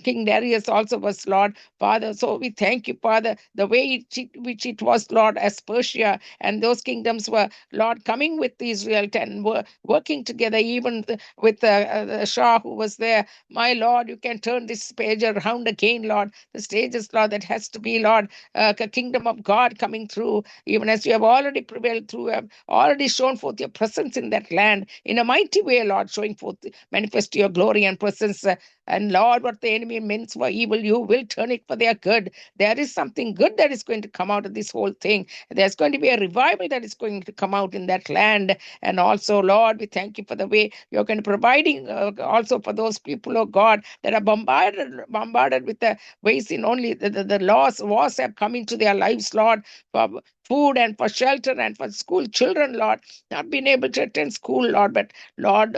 King Darius also was, Lord, Father. So we thank you, Father, the way which it was, Lord, as Persia and those kingdoms were, Lord, coming with Israel and were working together, even with the Shah who was there. My Lord, you can turn this page around again, Lord. The stages, Lord, that has to be, Lord, the kingdom of God coming through, even as you have already prevailed through, have already shown forth your presence in that land in a mighty way, Lord, showing forth, manifest your glory and presence. And Lord, what the enemy means for evil, you will turn it for their good. There is something good that is going to come out of this whole thing. There's going to be a revival that is going to come out in that land. And also, Lord, we thank you for the way you're going to providing also for those people, oh God, that are bombarded with the ways in only the wars have come into their lives, Lord, for food and for shelter and for school children, Lord, not being able to attend school, Lord, but Lord,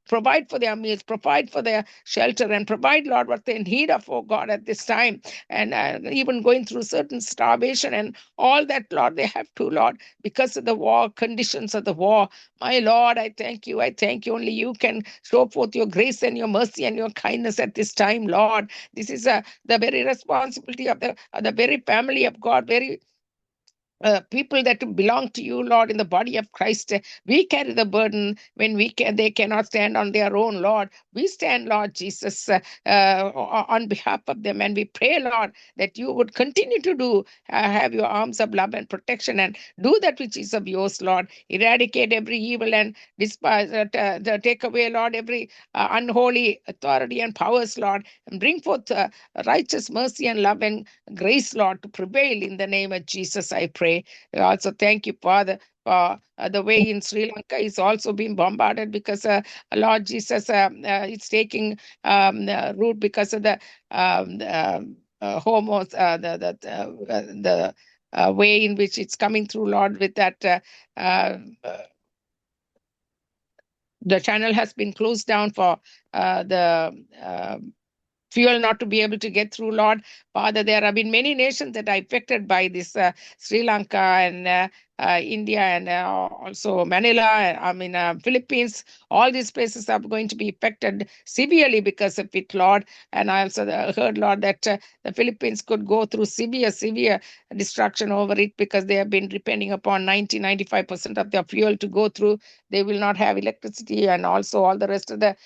provide for their meals, provide for their shelter, and provide, Lord, what they need of, oh God, at this time. And even going through certain starvation and all that, Lord, they have to, Lord, because of the war, conditions of the war. My Lord, I thank you. I thank you. Only you can show forth your grace and your mercy and your kindness at this time, Lord. This is the very responsibility of the very family of God, very people that belong to you, Lord, in the body of Christ. We carry the burden when they cannot stand on their own, Lord. We stand, Lord Jesus, on behalf of them, and we pray, Lord, that you would continue to have your arms of love and protection and do that which is of yours, Lord. Eradicate every evil and despise, take away, Lord, every unholy authority and powers, Lord, and bring forth righteous mercy and love and grace, Lord, to prevail in the name of Jesus, I pray. I also thank you, Father, for the way in Sri Lanka is also being bombarded because Lord Jesus, it's taking root because of the homos, the way in which it's coming through, Lord, with that the channel has been closed down for the fuel not to be able to get through, Lord. Father, there have been many nations that are affected by this, Sri Lanka and India and also Manila, Philippines. All these places are going to be affected severely because of it, Lord. And I also heard, Lord, that the Philippines could go through severe destruction over it because they have been depending upon 95% of their fuel to go through. They will not have electricity and also all the rest of the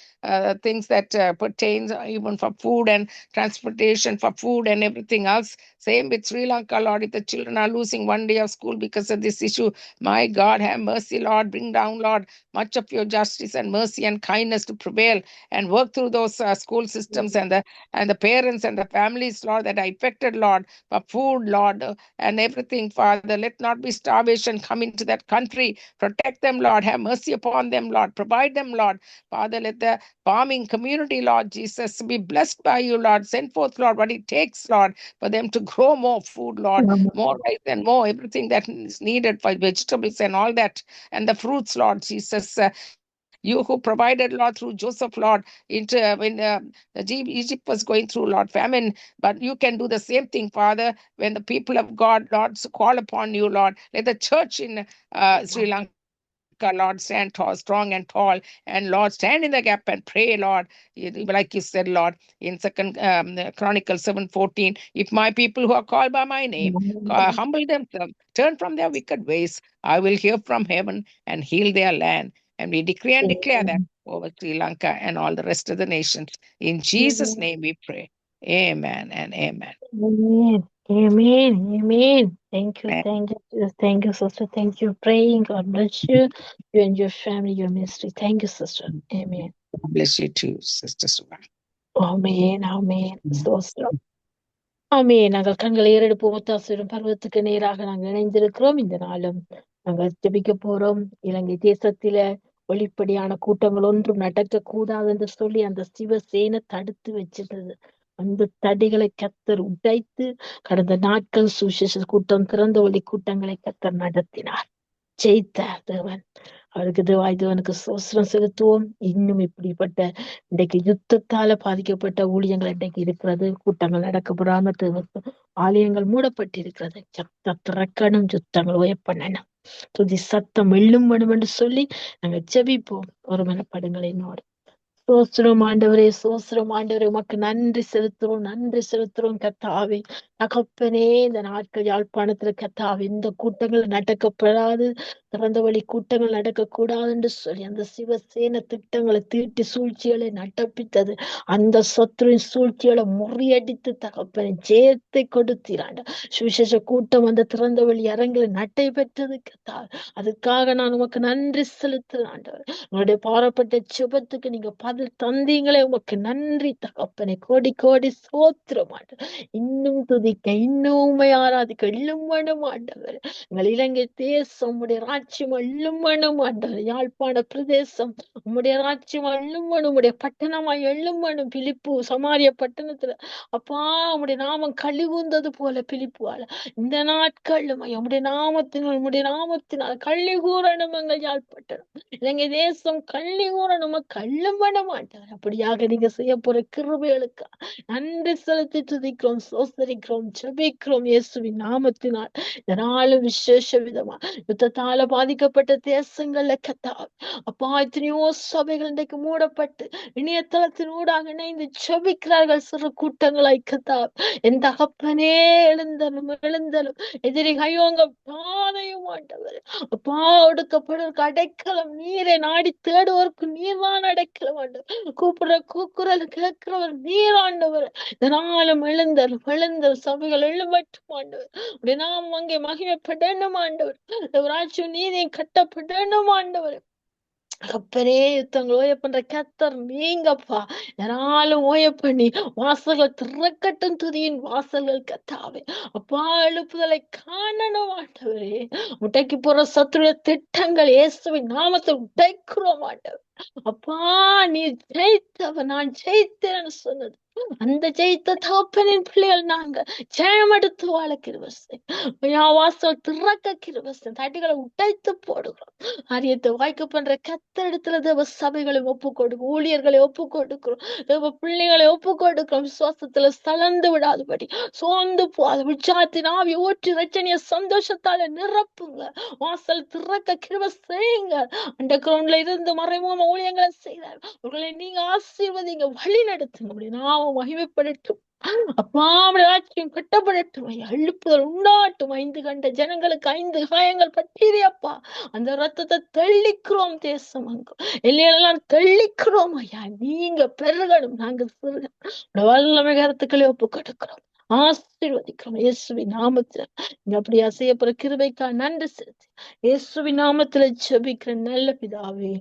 things that pertains even for food and transportation, for food and everything else. Same with Sri Lanka, Lord, if the children are losing one day of school because of this this issue. My God, have mercy, Lord. Bring down, Lord, much of your justice and mercy and kindness to prevail and work through those school systems and the parents and the families, Lord, that are affected, Lord, for food, Lord, and everything, Father. Let not be starvation come into that country. Protect them, Lord. Have mercy upon them, Lord. Provide them, Lord. Father, let the farming community, Lord Jesus, be blessed by you, Lord. Send forth, Lord, what it takes, Lord, for them to grow more food, Lord, more rice and more everything that is needed for vegetables and all that, and the fruits, Lord Jesus. You who provided, Lord, through Joseph, Lord, into when Egypt was going through, Lord, famine, but you can do the same thing, Father, when the people of God, Lord, call upon you, Lord. Let the church in Sri Lanka, Lord, stand tall, strong and tall, and Lord, stand in the gap and pray, Lord. Like you said, Lord, in Second Chronicles 7:14, if my people who are called by my name humble themselves, turn from their wicked ways, I will hear from heaven and heal their land. And we decree and declare that over Sri Lanka and all the rest of the nations. In Jesus' name we pray. Amen and amen. Amen. Amen. Amen. Thank you. Amen. Thank you. Thank you, sister. Thank you. Praying. God bless you. You and your family, your ministry. Thank you, sister. Amen. God bless you too, Sister Suba. Amen. Amen. So. ஆமென். நாங்கள் கண்களை ஏறெடுப்போம். ஒத்தாசையும் பருவத்துக்கு நேராக நாங்கள் இணைந்திருக்கிறோம். இந்த நாளும் நாங்கள் ஜெபிக்க போறோம். இலங்கை தேசத்தில வெளிப்படையான கூட்டங்கள் ஒன்றும் நடக்கக்கூடாது என்று சொல்லி அந்த சிவசேனை தடுத்து வச்சிருந்தது. அந்த தடைகளை கர்த்தர் உடைத்து கடந்த நாட்கள் சுவிசேஷ கூட்டம், திறந்த வழி கூட்டங்களை கர்த்தர் நடத்தினார். ஜெயித்தார் தேவன். அவருக்கு தேவனுக்கு சோஸ்திரம் செலுத்துவோம். இன்னும் இப்படிப்பட்ட இன்றைக்கு யுத்தத்தால பாதிக்கப்பட்ட ஊழியங்கள் இன்றைக்கு இருக்கிறது. கூட்டங்கள் நடக்கப்படாம ஆலயங்கள் மூடப்பட்டிருக்கிறது. சத்தம் திறக்கணும், யுத்தங்கள் உயப்பண்ணணும், துதி சத்தம் வெல்லும் வேணும் என்று சொல்லி நாங்க ஜெபிப்போம். ஒரு மனப்படுங்கள் என்னோடு. சோஸ்திரம் ஆண்டவரே, சோஸ்திரம் ஆண்டவரே, உமக்கு நன்றி செலுத்துறோம், நன்றி செலுத்துறோம் கர்த்தாவே. தகப்பனே, இந்த நாட்கள் யாழ்ப்பாணத்துல கர்த்தாவே இந்த கூட்டங்கள் நடக்கப்படாது, திறந்த வழி கூட்டங்கள் நடக்கக்கூடாது என்று சொல்லி அந்த சிவசேன திட்டங்களை தீட்டி சூழ்ச்சிகளை நடப்பித்தது. அந்த சத்துருவின் சூழ்ச்சிகளை முறியடித்து தகப்பனை ஜெயத்தை கொடுத்தீராண்ட சுவிசேஷ கூட்டம் அந்த திறந்த வழி அரங்கில் நடைபெற்றது கர்த்தாவே. அதுக்காக நான் உமக்கு நன்றி செலுத்துறேன் ஆண்டவர். உங்களுடைய பாரப்பட்ட சுபத்துக்கு நீங்க பதில் தந்தீங்களே, உமக்கு நன்றி தகப்பனே. கோடி கோடி சோத்திரம் ஆண்டவர். இன்னும் துதிக்க, இன்னும் உண்மை ஆராதிக்க எள்ளும் வேணும் ஆண்டவர். எங்கள் இலங்கை தேசம் உம்முடைய ராட்சியம் எள்ளும் வேணும் ஆண்டவர். யாழ்ப்பாண பிரதேசம் உம்முடைய ராட்சியம் எள்ளும் வேணும், உம்முடைய பட்டணமாய் எள்ளும் வேணும். பிலிப்பு சமாரிய பட்டணத்துல அப்பா உம்முடைய நாமம் கழிவுந்தது போல பிலிப்புவால இந்த நாட்களும் உம்முடைய நாமத்தினால் கள்ளி கூறணும் எங்கள் யாழ்ப்பட்டணம், இலங்கை தேசம் கள்ளி கூறணும், கள்ளும் பண்ண மாட்டார். அப்படியாக நீங்க செய்ய போற கிருபைகளுக்கு நன்றி செலுத்தி துதிக்கிறோம், சோசரிக்கிறோம், ஜெபிக்கிறோம் இயேசுவின் நாமத்தினால். இதனாலும் விசேஷ விதமா யுத்தத்தால பாதிக்கப்பட்ட தேசங்கள்ல கர்த்தாவே அப்பா எத்தனையோ சபைகள் இன்றைக்கு மூடப்பட்டு இணையதளத்தின் ஊடாக இணைந்து ஜெபிக்கிறார்கள் சிறு கூட்டங்களாய் கர்த்தாவே. என் தகப்பனே, எழுந்தலும் எதிரி கையோங்க பாதையும் ஆண்டவர் அப்பா ஒடுக்கப்படுவதற்கு அடைக்கலம் நீரை நாடி தேடுவோருக்கு நீர்தான் அடைக்கலம் ஆண்டவர். கூப்பிடுற கூக்குரல் கேட்கிறவர் நீர் ஆண்டவர். இதனாலும் எழுந்தல் சபைகள் எழுமட்டும் ஆண்டவர். அப்படி நாம் அங்கே மகிமைப்படணும் ஆண்டவர். ராஜ்யம் நீதியும் கட்டப்படணும் ஆண்டவர். அப்பனே யுத்தங்கள் ஓய பண்ற கத்தர் நீங்கப்பா. யாராலும் ஓய பண்ணி வாசல்கள் திறக்கட்டும், துதியின் வாசல்கள் கத்தாவே. அப்பா எழுப்புதலை காணணும் ஆண்டவரே. உடைக்கு போற சத்துருடைய திட்டங்கள் இயேசுவின் நாமத்தை உடைக்கிறோம் ஆண்டவர். அப்பா நீ ஜெயித்தவ, நான் ஜெயித்தேன்னு சொன்னது அந்த ஜெயித்த தகப்பனின் பிள்ளைகள் நாங்க ஜெயமெடுத்து வாழ கிருபை. வாசல் திறக்க கிருபை. தட்டிகளை உடைத்து போடுகிறோம். காரியத்தை வாய்க்க பண்ற கத்தரிடத்துல தேவ சபைகளை ஒப்பு கொடுக்கும், ஊழியர்களை ஒப்பு கொடுக்கிறோம், தேவ பிள்ளைகளை ஒப்பு கொடுக்கிறோம். விசுவாசத்துல சலந்து விடாதபடி, சோர்ந்து போகாத உற்சாகத்தின் ஆவி ஊற்றி ரச்சனைய சந்தோஷத்தால நிரப்புங்க. வாசல் திறக்க கிருபை செய்யுங்க. அந்த கிரௌண்ட்ல இருந்து மறைமுக ஊழியங்களை செய்தார் உங்களை நீங்க ஆசீர்வதிங்க, வழி நடத்துங்க. நாம மகிமைப்படட்டும் அப்பா, ராஜ்யம் கட்டப்படட்டும். எழுப்புதல் உண்டாட்டும். 5 கண்ட ஜனங்களுக்கு 5 காயங்கள் பட்டியப்பா. அந்த ரத்தத்தை தெளிக்கிறோம் தேசம் அங்கும் எல்லையெல்லாம் தெளிக்கிறோம் ஐயா. நீங்க பெருகணும், நாங்க சிறுகணும். வல்லமை கருத்துக்களை ஒப்பு கொடுக்கிறோம். ஆசீர்வதிக்கிறோம் இயேசுவின் நாமத்துல. நீங்க அப்படியா செய்யப்படுற கிருபைக்கா நன்றி செலுத்தி இயேசுவின் நாமத்துல ஜெபிக்கிற நல்ல பிதாவே.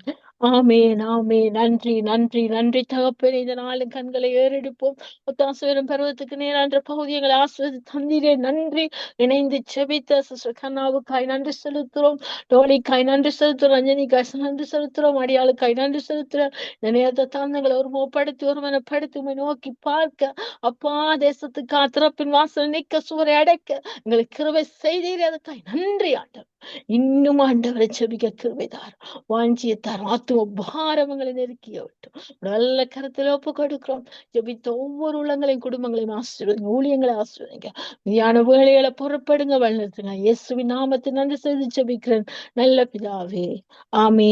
ஆமென் ஆமென். நன்றி நன்றி நன்றி தகப்பனே. இந்த நாலு கண்களை ஏறெடுப்போம். ஒத்தாசுவரம் பருவத்துக்கு நேரான்ற பகுதிகளை ஆஸ்வதி தந்தீரே நன்றி. இணைந்து ஜெபித்த சிஸ்டர் கண்ணாவுக்காய் நன்றி செலுத்துறோம். டோலிக்காய் நன்றி செலுத்துறோம். ரஞ்சனிக்காய் நன்றி செலுத்துறோம். அடியாளுக்காய் நன்றி செலுத்துறோம். இந்த நேரத்தை தாந்தங்களை ஒருமுகப்படுத்தி ஒருமனப்படுத்தி உம்மை நோக்கி பார்க்க அப்பா தேசத்துக்கு திறப்பின் வாசல் நிற்க சுவரை அடைக்க எங்களுக்கு கிருபை செய்தீர். அதுக்காய் நன்றி ஆண்டவர். இன்னும் ஆண்டவரை ஜெபிக்க கிருபைதார், வாஞ்சியத்தார், ஆத்தும பாரவங்களை நெருக்கிய விட்டும் நல்ல கருத்துல ஒப்பு கொடுக்கிறோம். ஜெபித்த ஒவ்வொரு உள்ளங்களையும் குடும்பங்களையும் ஆசீர்வதிங்க, ஊழியங்களை ஆசீர்வதிங்க, மீதியான வேலைகளை பொறுப்படுங்க, வழிநடத்துங்க. இயேசுவின் நாமத்தை நன்றி செய்து ஜெபிக்கிறேன் நல்ல பிதாவே. ஆமென்.